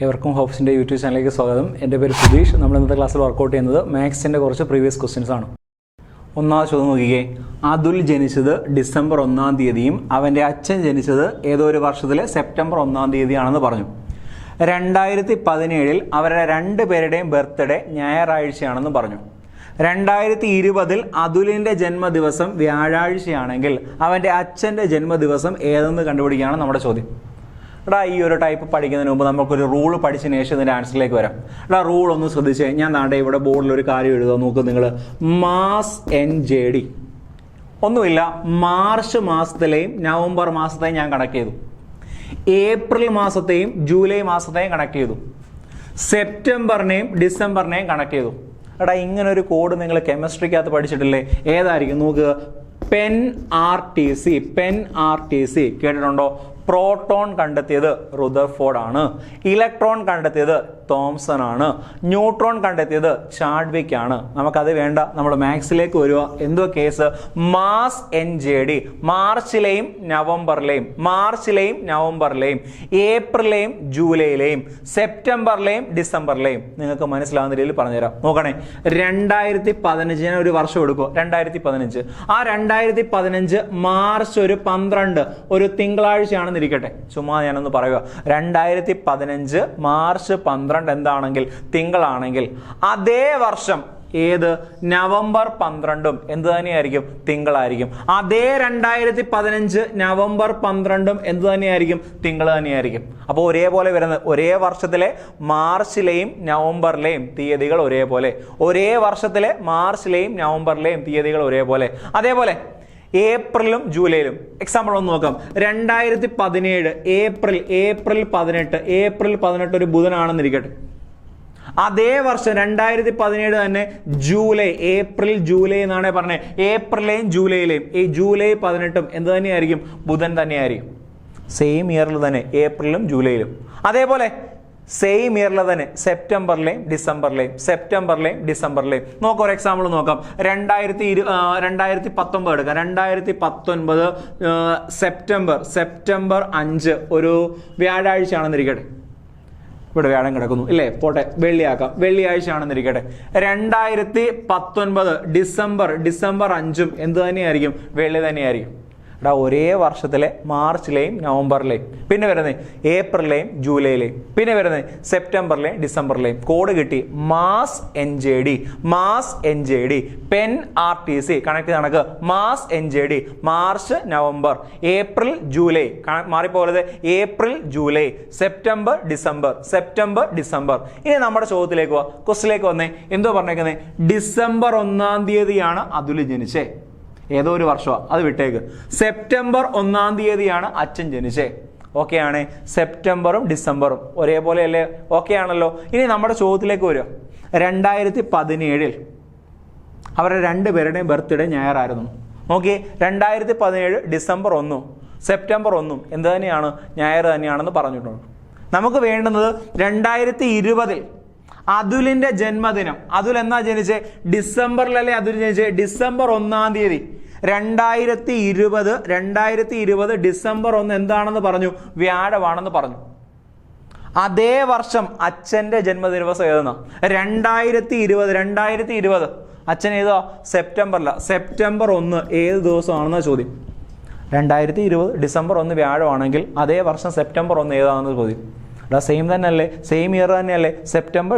എവർക്കും ഹോപ്സിൻ്റെ YouTube ചാനലിലേക്ക് സ്വാഗതം. എൻ്റെ പേര് സുധീഷ്. നമ്മൾ ഇന്നത്തെ ക്ലാസ്സിൽ വർക്കൗട്ട് ചെയ്യുന്നത് മാത്സിൻ്റെ കുറച്ച് പ്രീവിയസ് ക്വസ്റ്റ്യൻസ് ആണ്. ഒന്നാമത് ചോദ്യം നോക്കിക്കേ. അതുൽ ജനിച്ചത് ഡിസംബർ 1-ാം തീയതിയും അവൻ്റെ അച്ഛൻ ജനിച്ചത് ഏതോ ഒരു വർഷത്തിലെ സെപ്റ്റംബർ 1-ാം തീയതിയാണെന്ന് പറഞ്ഞു. 2017 അവരുടെ രണ്ടുപേരുടെയും ബർത്ത്ഡേ ഞായറാഴ്ചയാണെന്ന് പറഞ്ഞു. 2020 അതുലിൻ്റെ ജന്മദിവസം വ്യാഴാഴ്ചയാണെങ്കിൽ അവൻ്റെ അച്ഛൻ്റെ ജന്മദിവസം ഏതെന്ന് കണ്ടുപിടിക്കുകയാണ് നമ്മുടെ ചോദ്യം. ഈ ഒരു ടൈപ്പ് പഠിക്കുന്നതിന് മുമ്പ് നമുക്കൊരു റൂൾ പഠിച്ചതിന് ശേഷം ഇതിൻ്റെ ആൻസറിലേക്ക് വരാം. റൂൾ ഒന്ന് ശ്രദ്ധിച്ചേ. ഞാൻ താണ്ടെ ഇവിടെ ബോർഡിൽ ഒരു കാര്യം എഴുതുക. നോക്ക് നിങ്ങൾ. മാസ് NJD ഒന്നുമില്ല. മാർച്ച് മാസത്തിലെയും നവംബർ മാസത്തെയും ഞാൻ കണക്ട് ചെയ്തു. ഏപ്രിൽ മാസത്തെയും ജൂലൈ മാസത്തെയും കണക്ട് ചെയ്തു. സെപ്റ്റംബറിനെയും ഡിസംബറിനെയും കണക്ട് ചെയ്തു. ഇങ്ങനെ ഒരു കോഡ് നിങ്ങൾ കെമിസ്ട്രിക്കകത്ത് പഠിച്ചിട്ടില്ലേ? ഏതായിരിക്കും നോക്കുക. പെൻ ആർ ടി സി കേട്ടിട്ടുണ്ടോ? പ്രോട്ടോൺ കണ്ടെത്തിയത് റുദർഫോർഡ് ആണ്. ഇലക്ട്രോൺ കണ്ടെത്തിയത് തോംസൺ ആണ്. ന്യൂട്രോൺ കണ്ടെത്തിയത് ചാഡ്വിക് ആണ്. നമുക്കത് വേണ്ട. നമ്മൾ മാത്സിലേക്ക് വരിക. എന്തോ കേസ്? മാസ് NJD മാർച്ചിലെയും നവംബറിലെയും ഏപ്രിലെയും ജൂലൈയിലെയും സെപ്റ്റംബറിലെയും ഡിസംബറിലെയും നിങ്ങൾക്ക് മനസ്സിലാവുന്ന രീതിയിൽ പറഞ്ഞുതരാം. നോക്കണേ. 2015 ഒരു വർഷം എടുക്കുക. 2015 ആ 2015 മാർച്ച് 12 ഒരു തിങ്കളാഴ്ചയാണെന്ന് ഇരിക്കട്ടെ. ചുമ്മാ ഞാനൊന്ന് പറയുക. 2015 മാർച്ച് 12 എന്താണെങ്കിൽ തിങ്കളാണെങ്കിൽ അതേ വർഷം ഏത് നവംബർ 12 എന്ത് തന്നെയായിരിക്കും? തിങ്കളായിരിക്കും. അതേ 2015 നവംബർ 12 എന്ത് തന്നെയായിരിക്കും? തിങ്കൾ തന്നെയായിരിക്കും. അപ്പോൾ ഒരേപോലെ വരുന്നത് ഒരേ വർഷത്തിലെ മാർച്ചിലെയും നവംബറിലെയും തീയതികൾ ഒരേപോലെ, ഒരേ വർഷത്തിലെ മാർച്ചിലെയും നവംബറിലെയും തീയതികൾ ഒരേപോലെ. അതേപോലെ ഏപ്രിലും ജൂലൈയിലും. എക്സാമ്പിൾ ഒന്ന് നോക്കാം. 2017 ഏപ്രിൽ 18 ഒരു ബുധനാണെന്നിരിക്കട്ടെ. അതേ വർഷം 2017 തന്നെ ഏപ്രിൽ ജൂലൈ എന്നാണ് പറഞ്ഞത്. ഏപ്രിലെയും ജൂലൈയിലെയും ഈ ജൂലൈ 18 എന്ത് തന്നെയായിരിക്കും? ബുധൻ തന്നെയായിരിക്കും. സെയിം ഇയറിൽ തന്നെ ഏപ്രിലും ജൂലൈയിലും. അതേപോലെ സെയിം ഇയറിൽ തന്നെ സെപ്റ്റംബറിലെയും ഡിസംബറിലെയും നോക്കാം. ഒരു എക്സാമ്പിൾ നോക്കാം. 2019 എടുക്കാം. 2019 സെപ്റ്റംബർ 5 ഒരു വ്യാഴാഴ്ചയാണെന്നിരിക്കട്ടെ. ഇവിടെ വ്യാഴം കിടക്കുന്നു ഇല്ലേ? പോട്ടെ, വെള്ളിയാക്കാം. വെള്ളിയാഴ്ചയാണെന്നിരിക്കട്ടെ. 2019 ഡിസംബർ 5 എന്ത് തന്നെയായിരിക്കും? വെള്ളി തന്നെയായിരിക്കും. ഒരേ വർഷത്തിലെ മാർച്ചിലെയും നവംബറിലെയും പിന്നെ വരുന്നത് ഏപ്രിലെയും ജൂലൈയിലെയും പിന്നെ വരുന്നത് സെപ്റ്റംബറിലെയും ഡിസംബറിലെയും. കോഡ് കിട്ടി. മാസ് NJD പെൻ RTC കണക്ക് മാസ് NJD March November April July മാറിപ്പോലത് ഏപ്രിൽ ജൂലൈ സെപ്റ്റംബർ ഡിസംബർ. ഇനി നമ്മുടെ ചോദ്യത്തിലേക്ക് പോവാ. ക്വസ്റ്റിലേക്ക് വന്നേ. എന്തോ പറഞ്ഞേക്കുന്നത്? ഡിസംബർ 1-ാം തീയതിയാണ് അതുൽ ജനിച്ചേ. ഏതോ ഒരു വർഷമാണ്, അത് വിട്ടേക്ക്. സെപ്റ്റംബർ 1-ാം തീയതിയാണ് അച്ഛൻ ജനിച്ചേ. ഓക്കെ ആണ്. സെപ്റ്റംബറും ഡിസംബറും ഒരേപോലെ അല്ലേ? ഓക്കെ ആണല്ലോ. ഇനി നമ്മുടെ ചോദ്യത്തിലേക്ക് വരിക. 2017 അവരുടെ രണ്ടുപേരുടെയും ബർത്ത്ഡേ ഞായറായിരുന്നു. നോക്കി. 2017 ഡിസംബർ 1 സെപ്റ്റംബർ 1 എന്ത് തന്നെയാണ്? ഞായർ തന്നെയാണെന്ന് പറഞ്ഞിട്ടുണ്ട്. നമുക്ക് വേണ്ടുന്നത് 2020 അതുലിന്റെ ജന്മദിനം. അതുൽ എന്നാ ജനിച്ചേ? ഡിസംബറിലല്ലേ അതുൽ ജനിച്ചേ? ഡിസംബർ 1-ാം തീയതി. 2020 ഡിസംബർ 1 എന്താണെന്ന് പറഞ്ഞു? വ്യാഴമാണെന്ന് പറഞ്ഞു. അതേ വർഷം അച്ഛന്റെ ജന്മദിവസം ഏതെന്നാ? 2020 അച്ഛൻ ഏതോ സെപ്റ്റംബർ 1 ഏത് ദിവസമാണെന്ന ചോദ്യം. 2020 ഡിസംബർ 1 വ്യാഴമാണെങ്കിൽ അതേ വർഷം സെപ്റ്റംബർ 1 ഏതാണെന്ന് ചോദ്യം. സെയിം തന്നെ അല്ലേ? സെയിം ഇയർ തന്നെയല്ലേ? സെപ്റ്റംബർ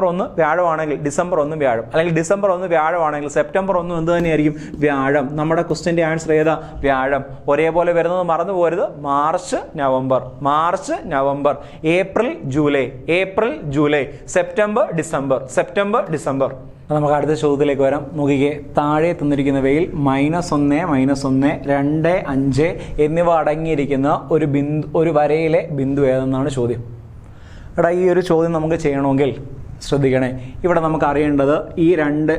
1 വ്യാഴമാണെങ്കിൽ ഡിസംബർ 1 വ്യാഴം, അല്ലെങ്കിൽ ഡിസംബർ 1 വ്യാഴമാണെങ്കിൽ സെപ്റ്റംബർ 1 എന്ത് തന്നെയായിരിക്കും? വ്യാഴം. നമ്മുടെ ക്വസ്റ്റ്യൻ്റെ ആൻസർ ഏതാ? വ്യാഴം. ഒരേപോലെ വരുന്നത് മറന്നു പോരുത്. March November April July September December. നമുക്ക് അടുത്ത ചോദ്യത്തിലേക്ക് വരാം. നോക്കിക്കേ. താഴെ തന്നിരിക്കുന്നവയിൽ -1, -1, 2, 5 എന്നിവ അടങ്ങിയിരിക്കുന്ന ഒരു വരയിലെ ബിന്ദു ഏതെന്നാണ് ചോദ്യം. ഈ ഒരു ചോദ്യം നമുക്ക് ചെയ്യണമെങ്കിൽ ശ്രദ്ധിക്കണേ. ഇവിടെ നമുക്ക് അറിയേണ്ടത് ഈ 2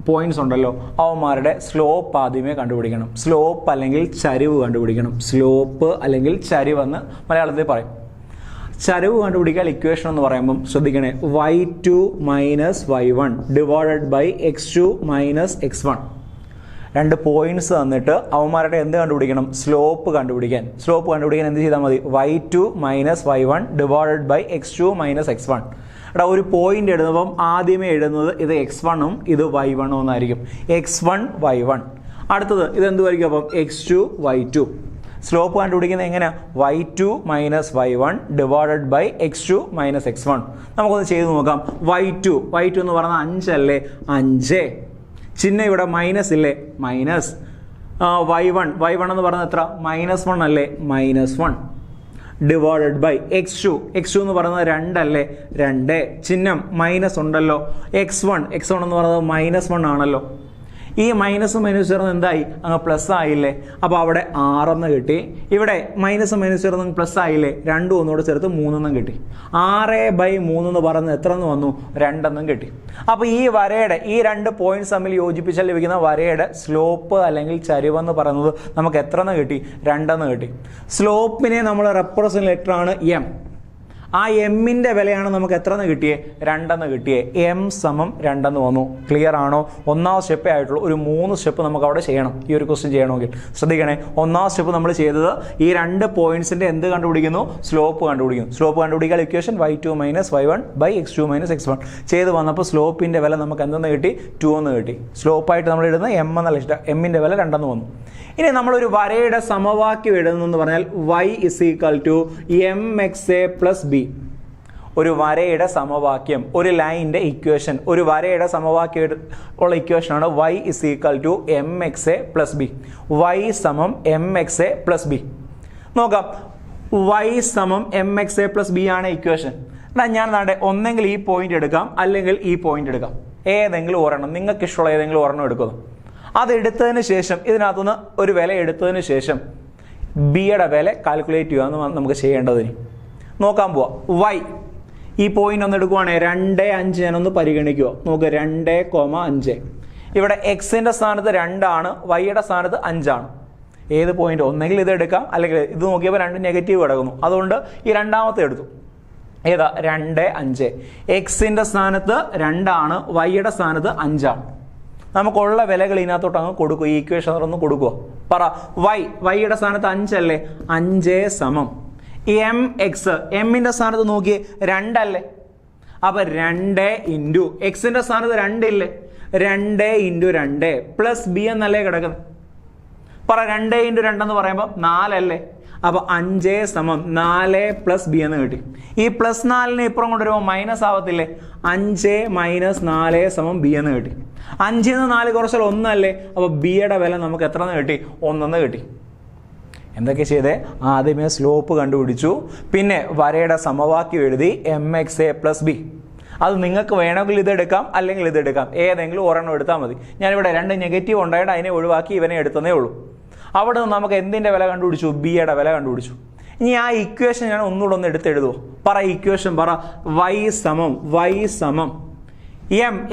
പോയിന്റ്സ് ഉണ്ടല്ലോ, അവന്മാരുടെ സ്ലോപ്പ് ആദ്യമേ കണ്ടുപിടിക്കണം. സ്ലോപ്പ് അല്ലെങ്കിൽ ചരിവ് കണ്ടുപിടിക്കണം. സ്ലോപ്പ് അല്ലെങ്കിൽ ചരിവെന്ന് മലയാളത്തിൽ പറയും. ചരിവ് കണ്ടുപിടിക്കാൻ ഇക്വേഷൻ എന്ന് പറയുമ്പം ശ്രദ്ധിക്കണേ. y2 - y1 divided by x2 - x1. രണ്ട് പോയിന്റ്സ് തന്നിട്ട് അവന്മാരുടെ എന്ത് കണ്ടുപിടിക്കണം? സ്ലോപ്പ് കണ്ടുപിടിക്കാൻ. സ്ലോപ്പ് കണ്ടുപിടിക്കാൻ എന്ത് ചെയ്താൽ മതി? y2 minus y1 divided by x2 minus x1. എടാ ഒരു പോയിന്റ് എഴുതുമ്പം ആദ്യമേ എഴുതുന്നത് ഇത് x1 ഇത് y1 എന്നായിരിക്കും. x1 y1. അടുത്തത് ഇതെന്തുമായിരിക്കും? അപ്പം x2 y2. സ്ലോപ്പ് കണ്ടുപിടിക്കുന്നത് എങ്ങനെയാ? y2 minus y1 divided by x2 minus x1. നമുക്കൊന്ന് ചെയ്ത് നോക്കാം. y2 എന്ന് പറഞ്ഞാൽ 5 അല്ലേ? 5. ചിഹ്നം ഇവിടെ മൈനസ് ഇല്ലേ? മൈനസ്. y1 എന്ന് പറഞ്ഞാൽ എത്ര? -1 അല്ലേ? -1 ഡിവൈഡഡ് ബൈ x2 എന്ന് പറയുന്നത് 2 അല്ലേ? 2. ചിഹ്നം മൈനസ് ഉണ്ടല്ലോ. x1 എന്ന് പറയുന്നത് -1 ആണല്ലോ. ഈ മൈനസും മൈനസ് ചേർന്ന് എന്തായി? അങ്ങ് പ്ലസ് ആയില്ലേ? അപ്പോൾ അവിടെ 6 എന്ന് കിട്ടി. ഇവിടെ മൈനസും മൈനസ് ചേർന്ന് പ്ലസ് ആയില്ലേ? 2 ഒന്നുകൂടെ ചേർത്ത് 3 എന്നും കിട്ടി. 6/3 എന്ന് പറയുന്നത് എത്ര എന്ന് വന്നു? 2 എന്നും കിട്ടി. അപ്പോൾ ഈ വരയുടെ ഈ രണ്ട് പോയിന്റ്സ് തമ്മിൽ യോജിപ്പിച്ചാൽ ലഭിക്കുന്ന വരയുടെ സ്ലോപ്പ് അല്ലെങ്കിൽ ചരിവെന്ന് പറയുന്നത് നമുക്ക് എത്ര എന്ന് കിട്ടി? 2 എന്ന് കിട്ടി. സ്ലോപ്പിനെ നമ്മൾ റെപ്രസെന്റ് ലെറ്റർ ആണ് m. ആ എമ്മിൻ്റെ വിലയാണ് നമുക്ക് എത്ര എന്ന് കിട്ടിയേ? 2 എന്ന് കിട്ടിയേ. m സമം 2 എന്ന് വന്നു. ക്ലിയർ ആണോ? ഒന്നാമത് സ്റ്റെപ്പേ ആയിട്ടുള്ളൂ. ഒരു 3 സ്റ്റെപ്പ് നമുക്ക് അവിടെ ചെയ്യണം. ഈ ഒരു ക്വസ്റ്റ്യൻ ചെയ്യണമെങ്കിൽ ശ്രദ്ധിക്കണേ. ഒന്നാമത് സ്റ്റെപ്പ് നമ്മൾ ചെയ്തത് ഈ രണ്ട് പോയിന്റ്സിന്റെ എന്ത് കണ്ടുപിടിക്കുന്നു? സ്ലോപ്പ് കണ്ടുപിടിക്കുന്നു. സ്ലോപ്പ് കണ്ടുപിടിക്കാൻ equation y2 minus y1 by x2 minus x1 ചെയ്ത് വന്നപ്പോൾ സ്ലോപ്പിന്റെ വില നമുക്ക് എന്തെന്ന് കിട്ടി? 2 എന്ന് കിട്ടി. സ്ലോപ്പായിട്ട് നമ്മൾ ഇടുന്ന m എന്നല്ല ഇഷ്ടം. എമ്മിന്റെ വില 2 എന്ന് വന്നു. ഇനി നമ്മളൊരു വരയുടെ സമവാക്യം എഴുതുന്നു പറഞ്ഞാൽ y = mxa പ്ലസ് b. ഒരു വരയുടെ സമവാക്യം, ഒരു ലൈനിന്റെ ഇക്വേഷൻ, ഒരു വരയുടെ സമവാക്യം ഉള്ള ഇക്വേഷനാണ് y = mxa plus b. y സമം mxa പ്ലസ് b. നോക്കാം. y സമം mxa പ്ലസ് b ആണ് ഇക്വേഷൻ. ഞാൻ നാട്ടെ ഒന്നെങ്കിൽ ഈ പോയിന്റ് എടുക്കാം അല്ലെങ്കിൽ ഈ പോയിന്റ് എടുക്കാം. ഏതെങ്കിലും ഒരെണ്ണം, നിങ്ങൾക്ക് ഇഷ്ടമുള്ള ഏതെങ്കിലും ഒരെണ്ണം എടുക്കുന്നു. അതെടുത്തതിന് ശേഷം ഇതിനകത്തുനിന്ന് ഒരു വില എടുത്തതിന് ശേഷം ബിയുടെ വില കാൽക്കുലേറ്റ് ചെയ്യുക നമുക്ക് ചെയ്യേണ്ടതിന്. നോക്കാൻ പോവാം. y ഈ പോയിന്റ് ഒന്ന് എടുക്കുവാണെങ്കിൽ 2,5 ഞാനൊന്ന് പരിഗണിക്കുക. നോക്ക് 2,5. ഇവിടെ എക്സിന്റെ സ്ഥാനത്ത് 2 ആണ്, വൈയുടെ സ്ഥാനത്ത് 5 ആണ്. ഏത് പോയിന്റ്? ഒന്നെങ്കിൽ ഇത് എടുക്കാം അല്ലെങ്കിൽ ഇത് നോക്കിയപ്പോൾ 2 നെഗറ്റീവ് കിടക്കുന്നു. അതുകൊണ്ട് ഈ രണ്ടാമത്തെ എടുത്തു. ഏതാ? 2,5. എക്സിന്റെ സ്ഥാനത്ത് 2 ആണ്, വൈയുടെ സ്ഥാനത്ത് 5 ആണ്. നമുക്കുള്ള വിലകൾ ഇതിനകത്തോട്ട് അങ്ങ് കൊടുക്കുക. ഈ ഇക്വേഷൻ ഒന്ന് കൊടുക്കുക. പറ. വൈയുടെ സ്ഥാനത്ത് 5 അല്ലേ? 5 സമം mx. എമ്മിന്റെ സ്ഥാനത്ത് നോക്കിയേ 2 അല്ലേ? അപ്പൊ 2 ഇൻറ്റു എക്സിന്റെ സ്ഥാനത്ത് 2 ഇല്ലേ? 2 ഇൻറ്റു 2 പ്ലസ് ബി എന്നല്ലേ കിടക്കുന്നത്? പറ. 2 ഇൻറ്റു 2 എന്ന് പറയുമ്പോൾ 4 അല്ലേ? അപ്പൊ 5 സമം 4 പ്ലസ് ബി എന്ന് കിട്ടി. ഈ പ്ലസ് 4നെ ഇപ്പുറം കൊണ്ടുവരുമ്പോൾ മൈനസ് ആവത്തില്ലേ? 5 മൈനസ് 4 സമം ബി എന്ന് കിട്ടി. 5 നിന്ന് 4 കുറച്ചാൽ 1 അല്ലേ? അപ്പൊ ബിയുടെ വില നമുക്ക് എത്ര എന്ന് കിട്ടി? 1 എന്ന് കിട്ടി. എന്തൊക്കെ ചെയ്തേ? ആദ്യമേ സ്ലോപ്പ് കണ്ടുപിടിച്ചു, പിന്നെ വരയുടെ സമവാക്യം എഴുതി mxa പ്ലസ് ബി. അത് നിങ്ങൾക്ക് വേണമെങ്കിൽ ഇതെടുക്കാം അല്ലെങ്കിൽ ഇതെടുക്കാം. ഏതെങ്കിലും ഒരെണ്ണം എടുത്താൽ മതി. ഞാനിവിടെ 2 നെഗറ്റീവ് ഉണ്ടായിട്ട് അതിനെ ഒഴിവാക്കി ഇവനെ എടുത്തതേ ഉള്ളൂ. അവിടെ നിന്ന് നമുക്ക് എന്തിൻ്റെ വില കണ്ടുപിടിച്ചു? ബിയുടെ വില കണ്ടുപിടിച്ചു. ഇനി ആ ഇക്വേഷൻ ഞാൻ ഒന്നുകൂടെ ഒന്ന് എടുത്തെഴുതുമോ? പറ. ഇക്വേഷൻ പറ. y സമം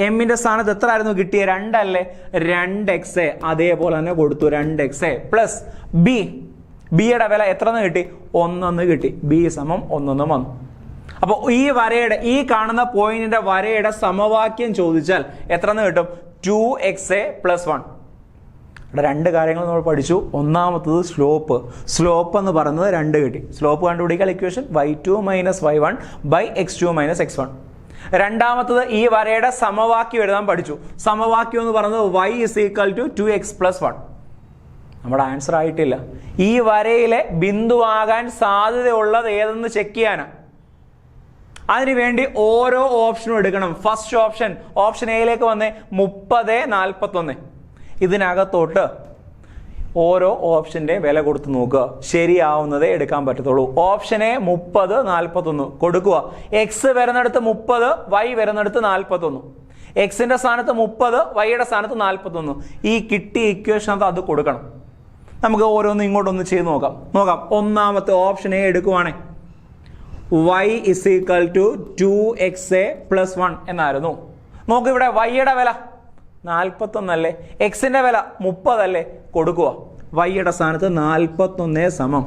എമ്മിന്റെ സ്ഥാനത്ത് എത്ര ആയിരുന്നു കിട്ടിയ? 2 അല്ലേ? 2xa. അതേപോലെ തന്നെ കൊടുത്തു. 2xa പ്ലസ് ബിയുടെ വില എത്ര എന്ന് കിട്ടി? 1 എന്ന് കിട്ടി. ബി സമം 1 എന്ന് വന്നു. അപ്പോൾ ഈ വരയുടെ, ഈ കാണുന്ന പോയിന്റിന്റെ വരയുടെ സമവാക്യം ചോദിച്ചാൽ എത്ര എന്ന് കിട്ടും? 2xa plus 1. ഇവിടെ 2 കാര്യങ്ങൾ നമ്മൾ പഠിച്ചു. ഒന്നാമത്തത് സ്ലോപ്പ് എന്ന് പറയുന്നത് 2 കിട്ടി. സ്ലോപ്പ് കണ്ടുപിടിക്കാൻ equation y2 minus y1 by x2 minus x1. രണ്ടാമത്തത് ഈ വരയുടെ സമവാക്യം എഴുതാൻ പഠിച്ചു. സമവാക്യം എന്ന് പറയുന്നത് y = 2x പ്ലസ് 1. നമ്മുടെ ആൻസർ ആയിട്ടില്ല. ഈ വരയിലെ ബിന്ദുവാകാൻ സാധ്യതയുള്ളത് ഏതെന്ന് ചെക്ക് ചെയ്യാനാണ്. അതിനുവേണ്ടി ഓരോ ഓപ്ഷനും എടുക്കണം. ഫസ്റ്റ് ഓപ്ഷൻ എയിലേക്ക് വന്നേ 30, 41. ഇതിനകത്തോട്ട് ഓരോ ഓപ്ഷന്റെ വില കൊടുത്ത് നോക്കുക. ശരിയാവുന്നതേ എടുക്കാൻ പറ്റത്തുള്ളൂ. ഓപ്ഷൻ എ 30, 41 കൊടുക്കുക. എക്സ് വരുന്നിടത്ത് 30, വൈ വരുന്നിടത്ത് 41. എക്സിന്റെ സ്ഥാനത്ത് 30, വൈയുടെ സ്ഥാനത്ത് 41. ഈ കിട്ടിയ ഇക്വേഷനകത്ത് അത് കൊടുക്കണം. നമുക്ക് ഓരോന്നും ഇങ്ങോട്ടൊന്ന് ചെയ്ത് നോക്കാം. ഒന്നാമത്തെ ഓപ്ഷൻ എ എടുക്കുവാണേ y = 2xa പ്ലസ് 1 എന്നായിരുന്നു. നോക്ക്. ഇവിടെ വൈയുടെ വില 41 അല്ലേ? എക്സിന്റെ വില 30 അല്ലേ? കൊടുക്കുക. വൈയുടെ സ്ഥാനത്ത് 41 സമം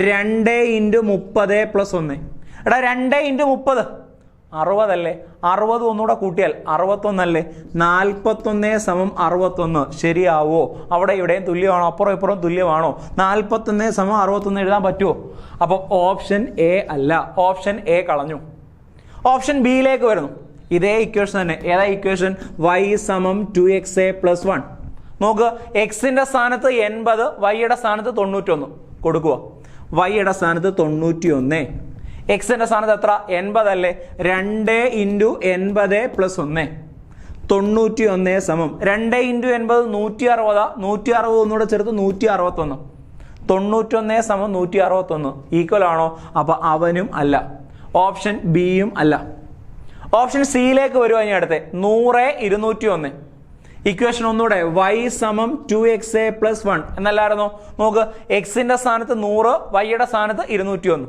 2 × 30 പ്ലസ് 1. എടാ 2 × 30 60 അല്ലേ? 60 ഒന്നുകൂടെ കൂട്ടിയാൽ 61 അല്ലേ? 41 സമം 61 ശരിയാവോ? അവിടെ ഇവിടെയും തുല്യമാണോ? അപ്പുറം ഇപ്പുറം തുല്യമാണോ? 41 സമം 61 എഴുതാൻ പറ്റുമോ? അപ്പോൾ ഓപ്ഷൻ എ അല്ല, ഓപ്ഷൻ എ കളഞ്ഞു. ഓപ്ഷൻ ബിയിലേക്ക് വരുന്നു. ഇതേ ഇക്വേഷൻ തന്നെ. ഏതാ ഇക്വേഷൻ? y സമം 2xa + 1. നോക്ക്, എക്സിന്റെ സ്ഥാനത്ത് 80, വൈയുടെ സ്ഥാനത്ത് 91 കൊടുക്കുക. വൈയുടെ സ്ഥാനത്ത് 91, എക്സിന്റെ സ്ഥാനത്ത് എത്ര? 80 അല്ലേ? 2 × 80 + 1 91 സമം 2 × 80 160, 160 ഒന്നുകൂടെ ചേർത്ത് 161. 91 സമം 161 ഈക്വൽ ആണോ? അപ്പൊ അവനും അല്ല, ഓപ്ഷൻ ബിയും അല്ല. ഓപ്ഷൻ സിയിലേക്ക് വരുവാ. ഇനി അടുത്ത് 100 201. ഇക്വേഷൻ ഒന്നുകൂടെ, y സമം 2xa + 1 എന്നല്ലായിരുന്നോ? നോക്ക്, എക്സിന്റെ സ്ഥാനത്ത് 100, വൈയുടെ സ്ഥാനത്ത് 201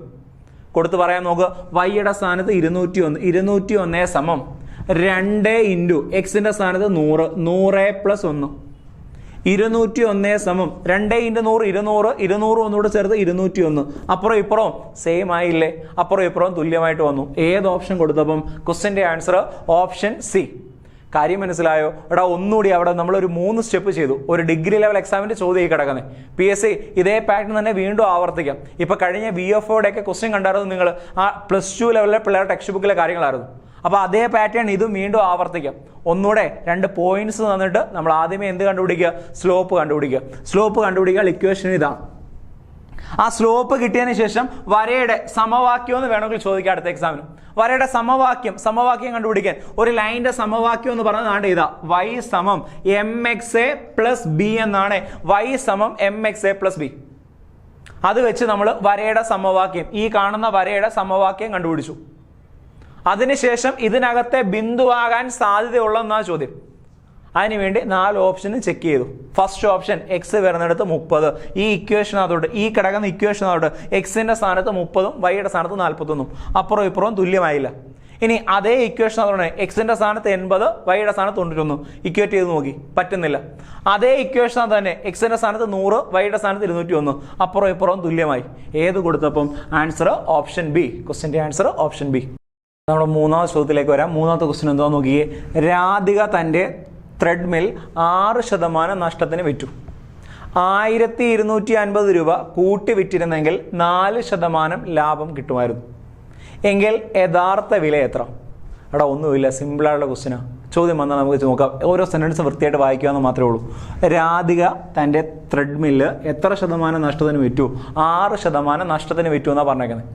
കൊടുത്ത് പറയാൻ നോക്ക്. വൈയുടെ സ്ഥാനത്ത് 201, 201 സമം 2 × എക്സിന്റെ സ്ഥാനത്ത് 100, 100 + 1 201 സമം 2 × 100 200, 200 ഒന്നുകൂടെ ചേർത്ത് 201. അപ്പുറം ഇപ്പുറം സെയിം ആയില്ലേ? അപ്പുറം ഇപ്പുറം തുല്യമായിട്ട് വന്നു. ഏത് ഓപ്ഷൻ കൊടുത്തപ്പം? ക്വസ്റ്റ്യന്റെ ആൻസർ ഓപ്ഷൻ സി. കാര്യം മനസ്സിലായോ? എടാ ഒന്നുകൂടി അവിടെ നമ്മളൊരു 3 സ്റ്റെപ്പ് ചെയ്തു. ഒരു ഡിഗ്രി ലെവൽ എക്സാമിന്റെ ചോദ്യം കിടക്കുന്നത്. PSC ഇതേ പാറ്റേൺ തന്നെ വീണ്ടും ആവർത്തിക്കാം. ഇപ്പൊ കഴിഞ്ഞ VFOയുടെ ഒക്കെ ക്വസ്റ്റ്യൻ കണ്ടായിരുന്നു നിങ്ങൾ, ആ +2 ലെവലിലെ പിള്ളേരുടെ ടെക്സ്റ്റ് ബുക്കിലെ കാര്യങ്ങളായിരുന്നു. അപ്പോൾ അതേ പാറ്റേൺ ഇതും വീണ്ടും ആവർത്തിക്കാം. ഒന്നുകൂടെ 2 പോയിന്റ്സ് തന്നിട്ട് നമ്മൾ ആദ്യമേ എന്ത് കണ്ടുപിടിക്കുക? സ്ലോപ്പ് കണ്ടുപിടിക്കുക. സ്ലോപ്പ് കണ്ടുപിടിക്കുക. ഇക്വേഷൻ ഇതാണ്. ആ സ്ലോപ്പ് കിട്ടിയതിന് ശേഷം വരയുടെ സമവാക്യം എന്ന് വേണമെങ്കിൽ ചോദിക്കാം അടുത്ത എക്സാമിന്. വരയുടെ സമവാക്യം കണ്ടുപിടിക്കാൻ ഒരു ലൈനിന്റെ സമവാക്യം എന്ന് പറഞ്ഞാൽ ഇതാ, y സമം mxa + b എന്നാണ്. y സമം mxa + b. അത് വെച്ച് നമ്മൾ വരയുടെ സമവാക്യം, ഈ കാണുന്ന വരയുടെ സമവാക്യം കണ്ടുപിടിച്ചു. അതിനുശേഷം ഇതിനകത്തെ ബിന്ദുവാകാൻ സാധ്യതയുള്ളതെന്നാ ചോദ്യം. അതിനുവേണ്ടി 4 ഓപ്ഷനും ചെക്ക് ചെയ്തു. ഫസ്റ്റ് ഓപ്ഷൻ എക്സ് വരുന്നിടത്ത് 30. ഈ ഇക്വേഷനകത്തോട്ട്, ഈ കിടക്കുന്ന ഇക്വേഷനകത്തോട്ട് എക്സിന്റെ സ്ഥാനത്ത് 30ഉം വൈയുടെ സ്ഥാനത്ത് 41ഉം അപ്പുറം ഇപ്പുറവും തുല്യമായില്ല. ഇനി അതേ ഇക്വേഷനകത്തോടെ എക്സിന്റെ സ്ഥാനത്ത് 80, വൈയുടെ സ്ഥാനത്ത് 91 ഇക്വേറ്റ് ചെയ്ത് നോക്കി, പറ്റുന്നില്ല. അതേ ഇക്വേഷൻ തന്നെ എക്സിന്റെ സ്ഥാനത്ത് 100, വൈയുടെ സ്ഥാനത്ത് 201 അപ്പുറം ഇപ്പുറവും തുല്യമായി. ഏത് കൊടുത്തപ്പം? Answer option B. ക്വസ്റ്റ്യന്റെ ആൻസർ ഓപ്ഷൻ ബി. നമ്മുടെ മൂന്നാമത്തെ ചോദ്യത്തിലേക്ക് വരാം. മൂന്നാമത്തെ ക്വസ്റ്റ്യൻ എന്താ നോക്കിയേ. രാധിക തൻ്റെ ത്രെഡ്മിൽ 6% നഷ്ടത്തിന് വിറ്റു. 1250 രൂപ കൂട്ടി വിറ്റിരുന്നെങ്കിൽ 4% ലാഭം കിട്ടുമായിരുന്നു. എങ്കിൽ യഥാർത്ഥ വില എത്ര? എടാ ഒന്നുമില്ല, സിമ്പിളായിട്ടുള്ള ക്വസ്റ്റ്യനാണ്. ചോദ്യം വന്നാൽ നമുക്ക് നോക്കാം. ഓരോ സെൻറ്റൻസ് വൃത്തിയായിട്ട് വായിക്കാമെന്ന് മാത്രമേ ഉള്ളൂ. രാധിക തൻ്റെ ത്രെഡ്മില്ല് എത്ര ശതമാനം നഷ്ടത്തിന് വിറ്റു? 6% നഷ്ടത്തിന് വിറ്റു എന്നാണ് പറഞ്ഞേക്കുന്നത്.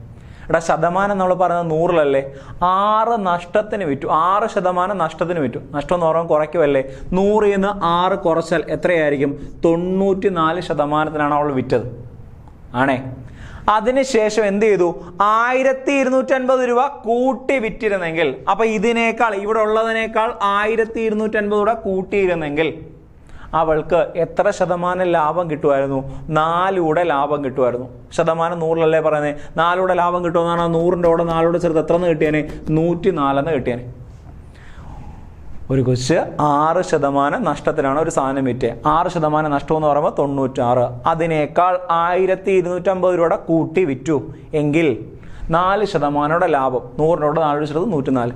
എടാ ശതമാനം നമ്മൾ പറയുന്നത് 100ലല്ലേ? 6 നഷ്ടത്തിന് വിറ്റു, 6% നഷ്ടത്തിന് വിറ്റു. നഷ്ടം എന്ന് പറയുമ്പോൾ കുറയ്ക്കുമല്ലേ? 100ൽ നിന്ന് 6 കുറച്ചാൽ എത്രയായിരിക്കും? 94%-നാണ് അവൾ വിറ്റത് ആണേ. അതിനുശേഷം എന്ത് ചെയ്തു? 1250 രൂപ കൂട്ടി വിറ്റിരുന്നെങ്കിൽ, അപ്പൊ ഇതിനേക്കാൾ, ഇവിടെ ഉള്ളതിനേക്കാൾ 1250 കൂടെ കൂട്ടിയിരുന്നെങ്കിൽ അവൾക്ക് എത്ര ശതമാനം ലാഭം കിട്ടുമായിരുന്നു? 4 ലാഭം കിട്ടുമായിരുന്നു. ശതമാനം 100ലല്ലേ പറയുന്നത്? 4 ലാഭം കിട്ടുമെന്നാണ്. 100ന്റെ കൂടെ 4 ചേർത്ത് എത്ര കിട്ടിയേനെ? 104 കിട്ടിയേനെ. ഒരു കൊച്ച് 6% നഷ്ടത്തിനാണ് ഒരു സാധനം വിറ്റത്. 6% നഷ്ടം എന്ന് പറയുമ്പോൾ 96. അതിനേക്കാൾ 1250 രൂപയുടെ കൂട്ടി വിറ്റു എങ്കിൽ 4% ലാഭം. 100 4 ചേർത്ത് 104.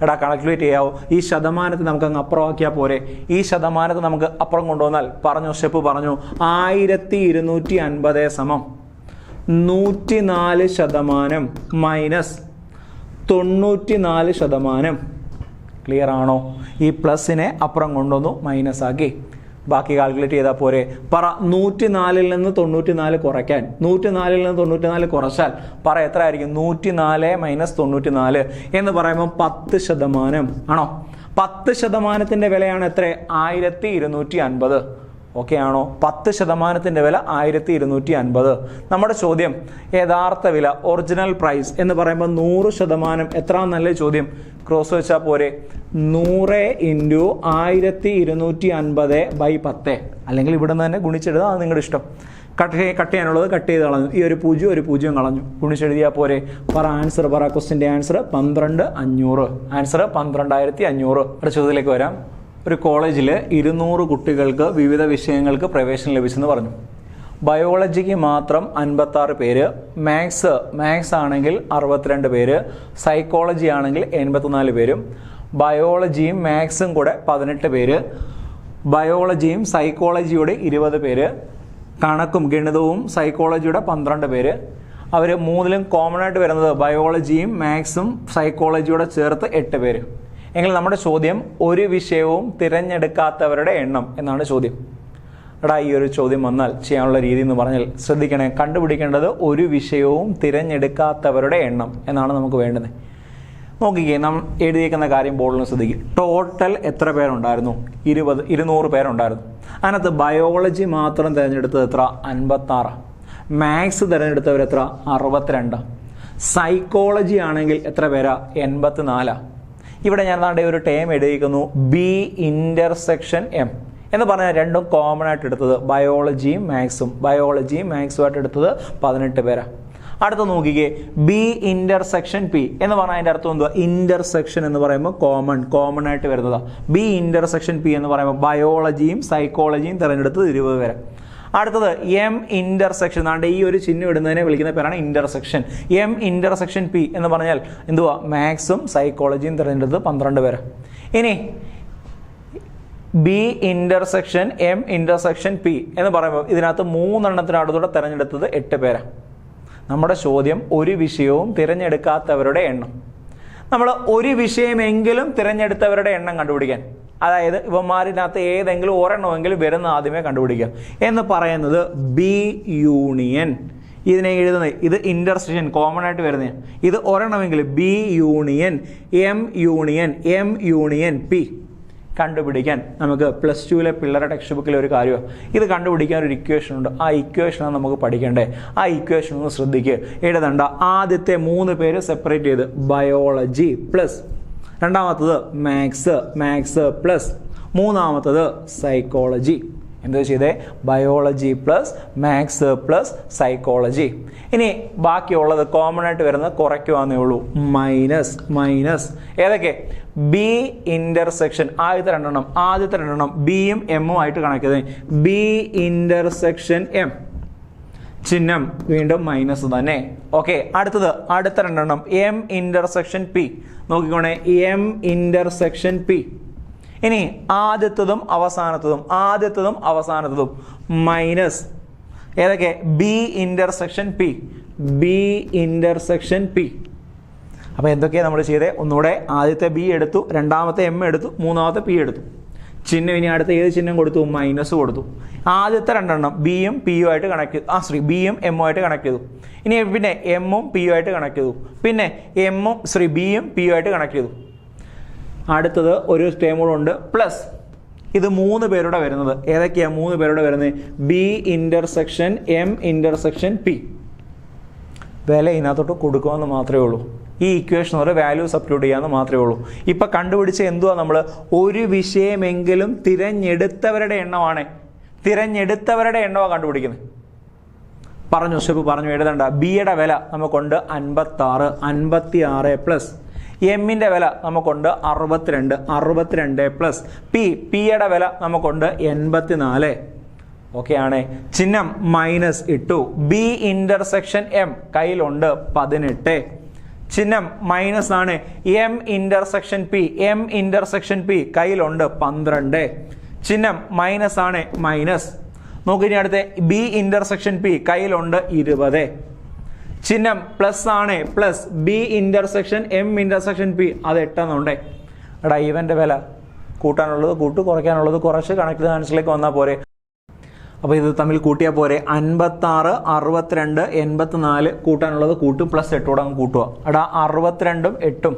എടാ കാൽക്കുലേറ്റ് ചെയ്യാവോ? ഈ ശതമാനത്തെ നമുക്ക് അങ്ങ് അപ്പുറമാക്കിയാൽ പോരെ? ഈ ശതമാനത്തെ നമുക്ക് അപ്പുറം കൊണ്ടുവന്നാൽ, പറഞ്ഞു സ്റ്റെപ്പ് പറഞ്ഞു, 1250 സമം 104% മൈനസ് 94%. ക്ലിയർ ആണോ? ഈ പ്ലസിനെ അപ്പുറം കൊണ്ടുവന്നു മൈനസ് ആക്കി. ബാക്കി കാൽക്കുലേറ്റ് ചെയ്താൽ പോരെ? പറ, 104ൽ നിന്ന് 94 കുറയ്ക്കാൻ, 104ൽ നിന്ന് 94 കുറച്ചാൽ പറ എത്ര ആയിരിക്കും? 104 മൈനസ് 94 എന്ന് പറയുമ്പോൾ 10% ആണോ? 10%-ന്റെ വിലയാണ് എത്ര? 1250. ഓക്കെ ആണോ? 10%-ന്റെ വില 1250. നമ്മുടെ ചോദ്യം യഥാർത്ഥ വില, ഒറിജിനൽ പ്രൈസ് എന്ന് പറയുമ്പോൾ 100% എത്ര നല്ല ചോദ്യം. ക്രോസ് വെച്ചാൽ പോരെ? 100 × 1250/10, അല്ലെങ്കിൽ ഇവിടെ നിന്ന് തന്നെ ഗുണിച്ചെഴുതാം, അത് നിങ്ങളുടെ ഇഷ്ടം. കട്ട് ചെയ്യാനുള്ളത് കട്ട് ചെയ്ത് കളഞ്ഞു. ഈ ഒരു 0 കളഞ്ഞു, ഗുണിച്ചെഴുതിയാൽ പോരെ? പറ ആൻസർ പറ. ക്വസ്റ്റിൻ്റെ ആൻസർ 12500. ആൻസർ 12500. അടുത്ത ചോദ്യത്തിലേക്ക് വരാം. ഒരു കോളേജിൽ 200 കുട്ടികൾക്ക് വിവിധ വിഷയങ്ങൾക്ക് പ്രവേശനം ലഭിച്ചെന്ന് പറഞ്ഞു. ബയോളജിക്ക് മാത്രം 56 പേര്, മാത്സ് ആണെങ്കിൽ 62 പേര്, സൈക്കോളജി ആണെങ്കിൽ 84 പേരും, ബയോളജിയും മാത്സും കൂടെ 18 പേര്, ബയോളജിയും സൈക്കോളജിയുടെ 20 പേര്, കണക്കും ഗണിതവും സൈക്കോളജിയുടെ 12 പേര്. അവർ മൂന്നിലും കോമൺ ആയിട്ട് വരുന്നത് ബയോളജിയും മാത്സും സൈക്കോളജിയുടെ ചേർത്ത് 8 പേര്. എങ്കിൽ നമ്മുടെ ചോദ്യം ഒരു വിഷയവും തിരഞ്ഞെടുക്കാത്തവരുടെ എണ്ണം എന്നാണ് ചോദ്യം. എടാ, ഈ ഒരു ചോദ്യം വന്നാൽ ചെയ്യാനുള്ള രീതി എന്ന് പറഞ്ഞാൽ ശ്രദ്ധിക്കണേ, കണ്ടുപിടിക്കേണ്ടത് ഒരു വിഷയവും തിരഞ്ഞെടുക്കാത്തവരുടെ എണ്ണം എന്നാണ് നമുക്ക് വേണ്ടത്. നോക്കിക്കേ, നാം എഴുതിയേക്കുന്ന കാര്യം ബോർഡിൽ ശ്രദ്ധിക്കുക. ടോട്ടൽ എത്ര പേരുണ്ടായിരുന്നു? 200 പേരുണ്ടായിരുന്നു. അതിനകത്ത് ബയോളജി മാത്രം തിരഞ്ഞെടുത്തത് എത്ര? 56. മാത്സ് തിരഞ്ഞെടുത്തവർ എത്ര? 62. സൈക്കോളജി ആണെങ്കിൽ എത്ര പേരാ? 84. ഇവിടെ ഞാൻ നാളെ ഒരു ടേം എഴുതിയിരിക്കുന്നു, ബി ഇന്റർസെക്ഷൻ എം എന്ന് പറഞ്ഞാൽ രണ്ടും കോമൺ ആയിട്ട് എടുത്തത് ബയോളജിയും മാത്സുമായിട്ട് എടുത്തത് 18 പേരാ. അടുത്ത നോക്കിക്കേ, ബി ഇന്റർസെക്ഷൻ പി എന്ന് പറഞ്ഞാൽ അതിൻ്റെ അർത്ഥം എന്തുവാ? ഇന്റർസെക്ഷൻ എന്ന് പറയുമ്പോൾ കോമൺ ആയിട്ട് വരുന്നതാ. ബി ഇന്റർസെക്ഷൻ പി എന്ന് പറയുമ്പോൾ ബയോളജിയും സൈക്കോളജിയും തിരഞ്ഞെടുത്തത് 20 പേരാ. അടുത്തത് എം ഇന്റർസെക്ഷൻ, ആണ്ട് ഈ ഒരു ചിഹ്നം ഇടുന്നതിനെ വിളിക്കുന്ന പേരാണ് ഇന്റർസെക്ഷൻ. എം ഇന്റർസെക്ഷൻ പി എന്ന് പറഞ്ഞാൽ എന്തുവാ? മാത്സും സൈക്കോളജിയും തിരഞ്ഞെടുത്തത് 12 പേരാ. ഇനി B intersection M intersection P എന്ന് പറയുമ്പോൾ ഇതിനകത്ത് 3 എണ്ണത്തിനടുത്തൂടെ തിരഞ്ഞെടുത്തത് 8 പേരാ. നമ്മുടെ ചോദ്യം ഒരു വിഷയവും തിരഞ്ഞെടുക്കാത്തവരുടെ എണ്ണം. നമ്മൾ ഒരു വിഷയമെങ്കിലും തിരഞ്ഞെടുത്തവരുടെ എണ്ണം കണ്ടുപിടിക്കാൻ, അതായത് ഇവന്മാരിനകത്ത് ഏതെങ്കിലും ഒരെണ്ണമെങ്കിലും വരുന്ന ആദ്യമേ കണ്ടുപിടിക്കുക എന്ന് പറയുന്നത് ബി യൂണിയൻ. ഇതിനെ എഴുതുന്നത്, ഇത് ഇന്റർസെക്ഷൻ കോമൺ ആയിട്ട് വരുന്നത്, ഇത് ഒരെണ്ണമെങ്കിലും B union M union P കണ്ടുപിടിക്കാൻ നമുക്ക് +2 പിള്ളേരുടെ ടെക്സ്റ്റ് ബുക്കിലെ ഒരു കാര്യമാണ്. ഇത് കണ്ടുപിടിക്കാൻ ഒരു ഇക്വേഷൻ ഉണ്ട്. ആ ഇക്വേഷനാണ് നമുക്ക് പഠിക്കേണ്ടത്. ആ ഇക്വേഷൻ ഒന്ന് ശ്രദ്ധിക്കുക. എഴുതണ്ട, ആദ്യത്തെ 3 പേര് സെപ്പറേറ്റ് ചെയ്ത് ബയോളജി പ്ലസ്, രണ്ടാമത്തത് മാത്സ് പ്ലസ്, മൂന്നാമത്തത് സൈക്കോളജി. എന്താ ചെയ്തേ? Biology plus maths plus psychology. ഇനി ബാക്കിയുള്ളത് കോമൺ ആയിട്ട് വരുന്നത് കുറയ്ക്കുവാന്നേ ഉള്ളൂ, മൈനസ്. ഏതൊക്കെ? ബി ഇന്റർസെക്ഷൻ ആദ്യത്തെ രണ്ടെണ്ണം ബിയും എമ്മും ആയിട്ട് കണക്ട് ചെയ്തേ. ബി ഇന്റർസെക്ഷൻ എം, ചിഹ്നം വീണ്ടും മൈനസ് തന്നെ. ഓക്കെ, അടുത്ത രണ്ടെണ്ണം എം ഇന്റർസെക്ഷൻ പി. നോക്കിക്കോണേ, എം ഇന്റർസെക്ഷൻ പി. ഇനി ആദ്യത്തതും അവസാനത്തതും മൈനസ്. ഏതൊക്കെ? B intersection P. അപ്പോൾ എന്തൊക്കെയാണ് നമ്മൾ ചെയ്തേ? ഒന്നുകൂടെ, ആദ്യത്തെ ബി എടുത്തു, രണ്ടാമത്തെ എം എടുത്തു, മൂന്നാമത്തെ പി എടുത്തു. ചിഹ്നം ഇനി അടുത്ത ഏത് ചിഹ്നം കൊടുത്തു? മൈനസ് കൊടുത്തു. ആദ്യത്തെ രണ്ടെണ്ണം ബിയും പിയും ആയിട്ട് കണക്ട് ചെയ്തു, ബിയും എമ്മും ആയിട്ട് കണക്ട് ചെയ്തു. ഇനി പിന്നെ എമ്മും പിയും ആയിട്ട് കണക്ട് ചെയ്തു. പിന്നെ ബിയും പിയും ആയിട്ട് കണക്ട് ചെയ്തു. അടുത്തത് ഒരു ടേം കൂടെ ഉണ്ട്, പ്ലസ്. ഇത് 3 പേരുടെ വരുന്നത്. ഏതൊക്കെയാണ് 3 പേരുടെ വരുന്നത്? B intersection M intersection P. വില ഇതിനകത്തോട്ട് കൊടുക്കുമെന്ന് മാത്രമേ ഉള്ളൂ. ഈ ഇക്വേഷൻ ഒരു വാല്യൂ സബ്സ്റ്റിറ്റ്യൂട്ട് ചെയ്യാമെന്ന് മാത്രമേ ഉള്ളൂ. ഇപ്പം കണ്ടുപിടിച്ച എന്തുവാ? നമ്മൾ ഒരു വിഷയമെങ്കിലും തിരഞ്ഞെടുത്തവരുടെ എണ്ണമാണ് കണ്ടുപിടിക്കുന്നത്. പറഞ്ഞു എഴുതണ്ട. ബിയുടെ വില നമുക്കുണ്ട് 56 പ്ലസ്, എമ്മിൻ്റെ വില നമുക്കുണ്ട് 62 പ്ലസ്, പിയുടെ വില നമുക്കുണ്ട് 84. ഓക്കെ ആണ്. ചിഹ്നം മൈനസ് ഇട്ടു. ബി ഇന്റർസെക്ഷൻ എം കയ്യിലുണ്ട് 18. ചിഹ്നം മൈനസ് ആണ്. എം ഇന്റർസെക്ഷൻ പി കയ്യിലുണ്ട് 12. ചിഹ്നം മൈനസ് ആണ്, മൈനസ്. നോക്കിനി അടുത്ത ബി ഇന്റർസെക്ഷൻ പി കയ്യിലുണ്ട് 20. ചിഹ്നം പ്ലസ് ആണ്, plus. B intersection M intersection P അത് 8 എന്നുണ്ടേ. എടാ, ഇവന്റെ വില കൂട്ടാനുള്ളത് കൂട്ടു, കുറയ്ക്കാനുള്ളത് കുറച്ച്, കണക്ട് ആൻസറിലേക്ക് വന്നാൽ പോരെ. അപ്പോൾ ഇത് തമ്മിൽ കൂട്ടിയാൽ പോരെ. 56, 62, 84 കൂട്ടാനുള്ളത് കൂട്ടും, പ്ലസ് 8 കൂടെ അങ്ങ് കൂട്ടുക. എടാ, 62ഉം 8ഉം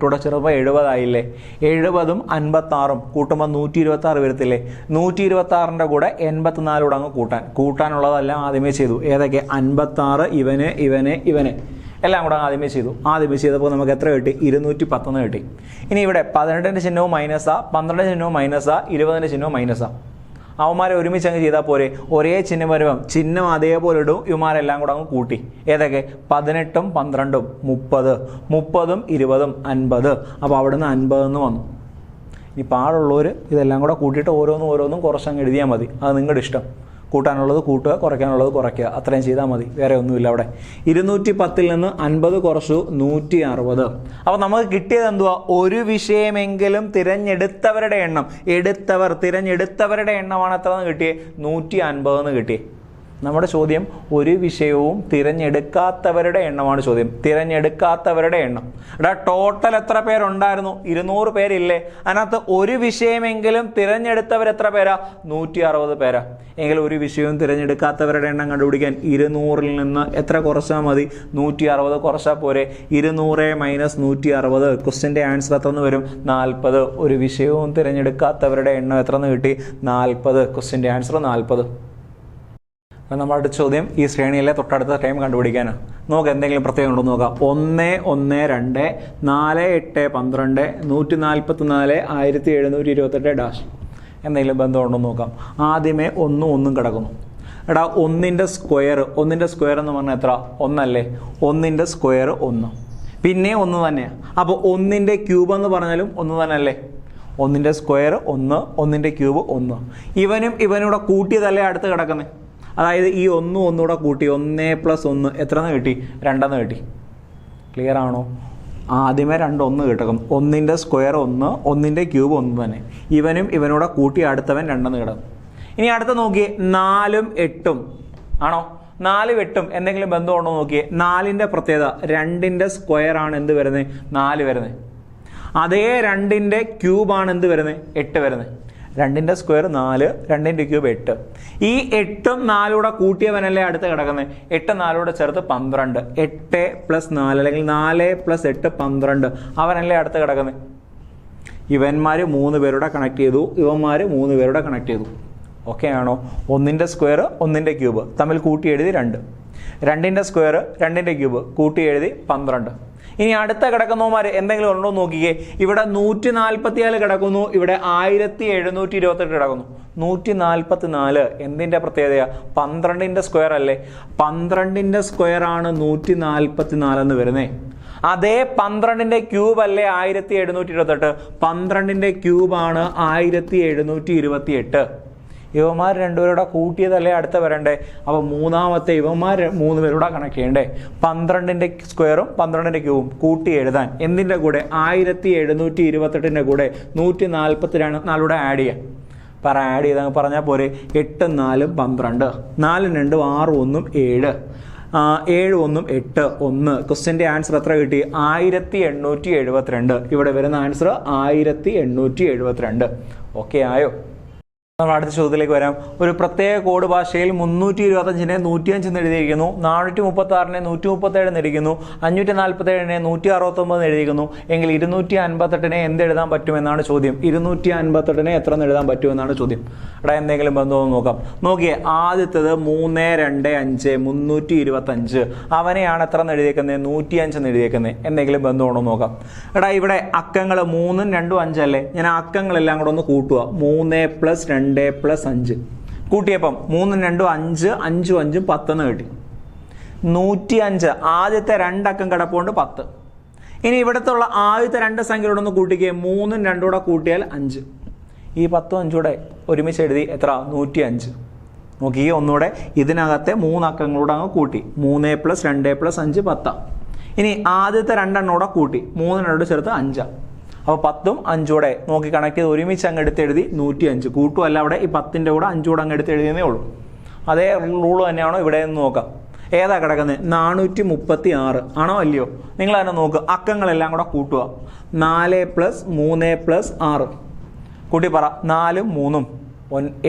കൂടെ ചെറുപ്പം 70 ആയില്ലേ. 70ഉം 56ഉം കൂട്ടുമ്പോൾ 126 വരത്തില്ലേ. 126ന്റെ കൂടെ 84 കൂടെ അങ്ങ് കൂട്ടാനുള്ളതെല്ലാം ആദ്യമേ ചെയ്തു. ഏതൊക്കെ? 56, ഇവന് എല്ലാം കൂടെ ആദ്യമേ ചെയ്തപ്പോൾ നമുക്ക് എത്ര കിട്ടി? 210 കിട്ടി. ഇനി ഇവിടെ 18ന്റെ ചിഹ്നവും മൈനസാ, 12ന്റെ ചിഹ്നവും മൈനസാ, 20ന്റെ ചിഹ്നവും മൈനസാ. അവന്മാരെ ഒരുമിച്ച് അങ്ങ് ചെയ്താൽ പോരെ. ഒരേ ചിഹ്നം വരുമ്പം ചിഹ്നം അതേപോലെ ഇടും. ഇവന്മാരെല്ലാം കൂടെ അങ്ങ് കൂട്ടി. ഏതൊക്കെ? 18ഉം 12ഉം 30, 30ഉം 20ഉം 50. അപ്പോൾ അവിടുന്ന് 50 എന്ന് വന്നു. ഇനി പാടുള്ളവർ ഇതെല്ലാം കൂടെ കൂട്ടിയിട്ട് ഓരോന്നും കുറച്ചങ്ങ് എഴുതിയാൽ മതി. അത് നിങ്ങളുടെ ഇഷ്ടം. കൂട്ടാനുള്ളത് കൂട്ടുക, കുറയ്ക്കാനുള്ളത് കുറയ്ക്കുക, അത്രയും ചെയ്താൽ മതി, വേറെ ഒന്നുമില്ല അവിടെ. 210 നിന്ന് 50 കുറച്ചു 160. അപ്പോൾ നമുക്ക് കിട്ടിയത് എന്തുവാ? ഒരു വിഷയമെങ്കിലും തിരഞ്ഞെടുത്തവരുടെ എണ്ണം, തിരഞ്ഞെടുത്തവരുടെ എണ്ണമാണ് എത്ര എന്ന് കിട്ടിയേ? 150 എന്ന് കിട്ടിയേ. നമ്മുടെ ചോദ്യം ഒരു വിഷയവും തിരഞ്ഞെടുക്കാത്തവരുടെ എണ്ണമാണ് ചോദ്യം. തിരഞ്ഞെടുക്കാത്തവരുടെ എണ്ണം. ടോട്ടൽ എത്ര പേരുണ്ടായിരുന്നു? 200 പേരില്ലേ? അതിനകത്ത് ഒരു വിഷയമെങ്കിലും തിരഞ്ഞെടുത്തവർ എത്ര പേരാ? 160 പേരാ. എങ്കിൽ ഒരു വിഷയവും തിരഞ്ഞെടുക്കാത്തവരുടെ എണ്ണം കണ്ടുപിടിക്കാൻ 200-ൽ നിന്ന് എത്ര കുറച്ചാൽ മതി? 160 കുറച്ചാൽ പോരെ? 200 മൈനസ് 160. ക്വസ്റ്റ്യൻ്റെ ആൻസർ എത്ര വരും? 40. ഒരു വിഷയവും തിരഞ്ഞെടുക്കാത്തവരുടെ എണ്ണം എത്ര എന്ന് കിട്ടി? 40. ക്വസ്റ്റ്യന്റെ ആൻസർ 40. നമ്മുടെ ചോദ്യം ഈ ശ്രേണിയിലെ തൊട്ടടുത്ത ടൈം കണ്ടുപിടിക്കാനാണ്. നമുക്ക് എന്തെങ്കിലും പ്രത്യേകം ഉണ്ടോ നോക്കാം. 1, 1, 2, 4, 8, 12, 144, 1728 ഡാഷ്. എന്തെങ്കിലും ബന്ധമുണ്ടോ നോക്കാം. ആദ്യമേ 1 1 കിടക്കുന്നു. എടാ 1ന്റെ സ്ക്വയർ എന്ന് പറഞ്ഞാൽ എത്ര? 1 അല്ലേ? 1ന്റെ സ്ക്വയർ 1, പിന്നെ 1 തന്നെയാണ്. അപ്പോൾ 1ന്റെ ക്യൂബ് എന്ന് പറഞ്ഞാലും 1 തന്നെ അല്ലേ? 1ന്റെ സ്ക്വയർ 1, 1ന്റെ ക്യൂബ് 1. ഇവനൂടെ കൂട്ടിയതല്ലേ അടുത്ത് കിടക്കുന്നത്. അതായത് ഈ 1 1 കൂട്ടി 1 + 1 എത്രന്ന് കിട്ടി? 2 കിട്ടി. ക്ലിയർ ആണോ? ആദ്യമേ 2 1 കിടക്കും. 1ന്റെ സ്ക്വയർ 1, 1ന്റെ ക്യൂബ് 1 തന്നെ. ഇവനൂടെ കൂട്ടി അടുത്തവൻ 2 കിടക്കും. ഇനി അടുത്ത നോക്കിയേ, 4ഉം 8ഉം ആണോ? 4 8ഉം എന്തെങ്കിലും ബന്ധമുണ്ടോ നോക്കിയേ. 4ന്റെ പ്രത്യേകത 2ന്റെ സ്ക്വയർ ആണ് എന്ത് വരുന്നത്? 4 വരുന്നത്. അതേ 2ന്റെ ക്യൂബാണ് എന്ത് വരുന്നത്? 8 വരുന്നത്. 2ന്റെ സ്ക്വയർ 4, 2ന്റെ ക്യൂബ് 8. ഈ 8ഉം 4 കൂട്ടിയവനല്ലേ അടുത്ത് കിടക്കുന്നത്? 8 4 ചേർത്ത് 12. 8 + 4 അല്ലെങ്കിൽ 4 + 8 12. അവനല്ലേ അടുത്ത് കിടക്കുന്നത്? ഇവന്മാർ 3 പേരുടെ കണക്ട് ചെയ്തു, ഇവന്മാർ 3 പേരുടെ കണക്ട് ചെയ്തു. ഓക്കെ ആണോ? 1ന്റെ സ്ക്വയർ 1ന്റെ ക്യൂബ് തമ്മിൽ കൂട്ടി എഴുതി 2. 2ന്റെ സ്ക്വയർ 2ന്റെ ക്യൂബ് കൂട്ടി എഴുതി 12. ഇനി അടുത്ത കിടക്കുന്നവന്മാർ എന്തെങ്കിലും ഉണ്ടോ നോക്കിക്കേ. ഇവിടെ 144 കിടക്കുന്നു, ഇവിടെ 1728 കിടക്കുന്നു. 144 എന്തിൻ്റെ പ്രത്യേകതയാണ്? 12ന്റെ സ്ക്വയർ അല്ലേ? 12ന്റെ സ്ക്വയർ ആണ് 144 എന്ന് വരുന്നേ. അതേ 12ന്റെ ക്യൂബ് അല്ലേ 1728? 12ന്റെ ക്യൂബാണ് 1728. ഇവന്മാർ 2 പേരുടെ കൂട്ടിയതല്ലേ അടുത്ത വരണ്ടേ? അപ്പോൾ മൂന്നാമത്തെ ഇവന്മാർ 3 പേരുടെ കണക്ട് ചെയ്യണ്ടേ? 12ന്റെ സ്ക്വയറും 12ന്റെ ക്യൂബും കൂട്ടി എഴുതാൻ എന്തിൻ്റെ കൂടെ? 1728ന്റെ കൂടെ 144 ആഡ് ചെയ്യാം. ആഡ് ചെയ്താൽ പറഞ്ഞാൽ പോരെ. 8 4 12, 4 2 6 1 7, 7 1 8 1. ക്വസ്റ്റ്യൻ്റെ ആൻസർ എത്ര കിട്ടി? 1872. ഇവിടെ വരുന്ന ആൻസർ 1872. ഓക്കെ ആയോ? നമ്മൾ അടുത്ത ചോദ്യത്തിലേക്ക് വരാം. ഒരു പ്രത്യേക കോഡ് ഭാഷയിൽ 325നെ 105 എന്ന് എഴുതിയിരിക്കുന്നു, 436നെ 137 എന്ന് എഴുതിയിരിക്കുന്നു, 547നെ 169 എന്ന് എഴുതിയിരിക്കുന്നു. എങ്കിൽ 258നെ എന്തെഴുതാൻ പറ്റുമെന്നാണ് ചോദ്യം. 258നെ എത്ര എന്ന് എഴുതാൻ പറ്റുമെന്നാണ് ചോദ്യം. ഇവിടെ എന്തെങ്കിലും ബന്ധമൊന്നും നോക്കാം. നോക്കിയേ, ആദ്യത്തേത് 3 2 5 325. അവനെയാണ് എത്ര എന്ന് എഴുതിയേക്കുന്നത്? 105 എന്ന് എഴുതിയേക്കുന്നത്. എന്തെങ്കിലും ബന്ധമുണ്ടോ നോക്കാം. ഇവിടെ അക്കങ്ങൾ 3ഉം 2ഉം 5 അല്ലേ? ഞാൻ ആ അക്കങ്ങളെല്ലാം കൂടെ ഒന്ന് കൂട്ടുക. 3 + 2 + 5 കൂട്ടിയപ്പം 3 2 5, 5 5 10 എന്ന് കിട്ടി. 105 ആദ്യത്തെ 2 അക്കം കിടപ്പുണ്ട് 10. ഇനി ഇവിടത്തുള്ള ആദ്യത്തെ 2 സംഖ്യകളോടൊന്ന് കൂട്ടിക്കുക. 3ഉം 2ഉം കൂട്ടിയാൽ 5. ഈ 10ഉം 5 ഒരുമിച്ച് എഴുതി എത്ര? 105. നോക്കിയേ, ഒന്നുകൂടെ ഇതിനകത്തെ 3 അക്കങ്ങളോട് അങ്ങ് കൂട്ടി. 3 + 2 + 5 10. ഇനി ആദ്യത്തെ 2 എണ്ണോടെ കൂട്ടി 3 2 ചേർത്ത് 5. അപ്പോൾ 10ഉം 5 നോക്കി കണക്ട് ചെയ്ത് ഒരുമിച്ച് അങ്ങ് എടുത്ത് എഴുതി 105. കൂട്ടുമല്ല, അവിടെ ഈ 10ന്റെ കൂടെ 5 അങ്ങ് എടുത്ത് എഴുതിയതേ ഉള്ളൂ. അതേ റൂള് തന്നെയാണോ ഇവിടെ നിന്ന് നോക്കാം. ഏതാ കിടക്കുന്നത്? 436 ആണോ അല്ലയോ? നിങ്ങൾ തന്നെ നോക്കുക. അക്കങ്ങളെല്ലാം കൂടെ കൂട്ടുക. 4 + 3 + 6 കൂട്ടി പറ. 4ഉം 3ഉം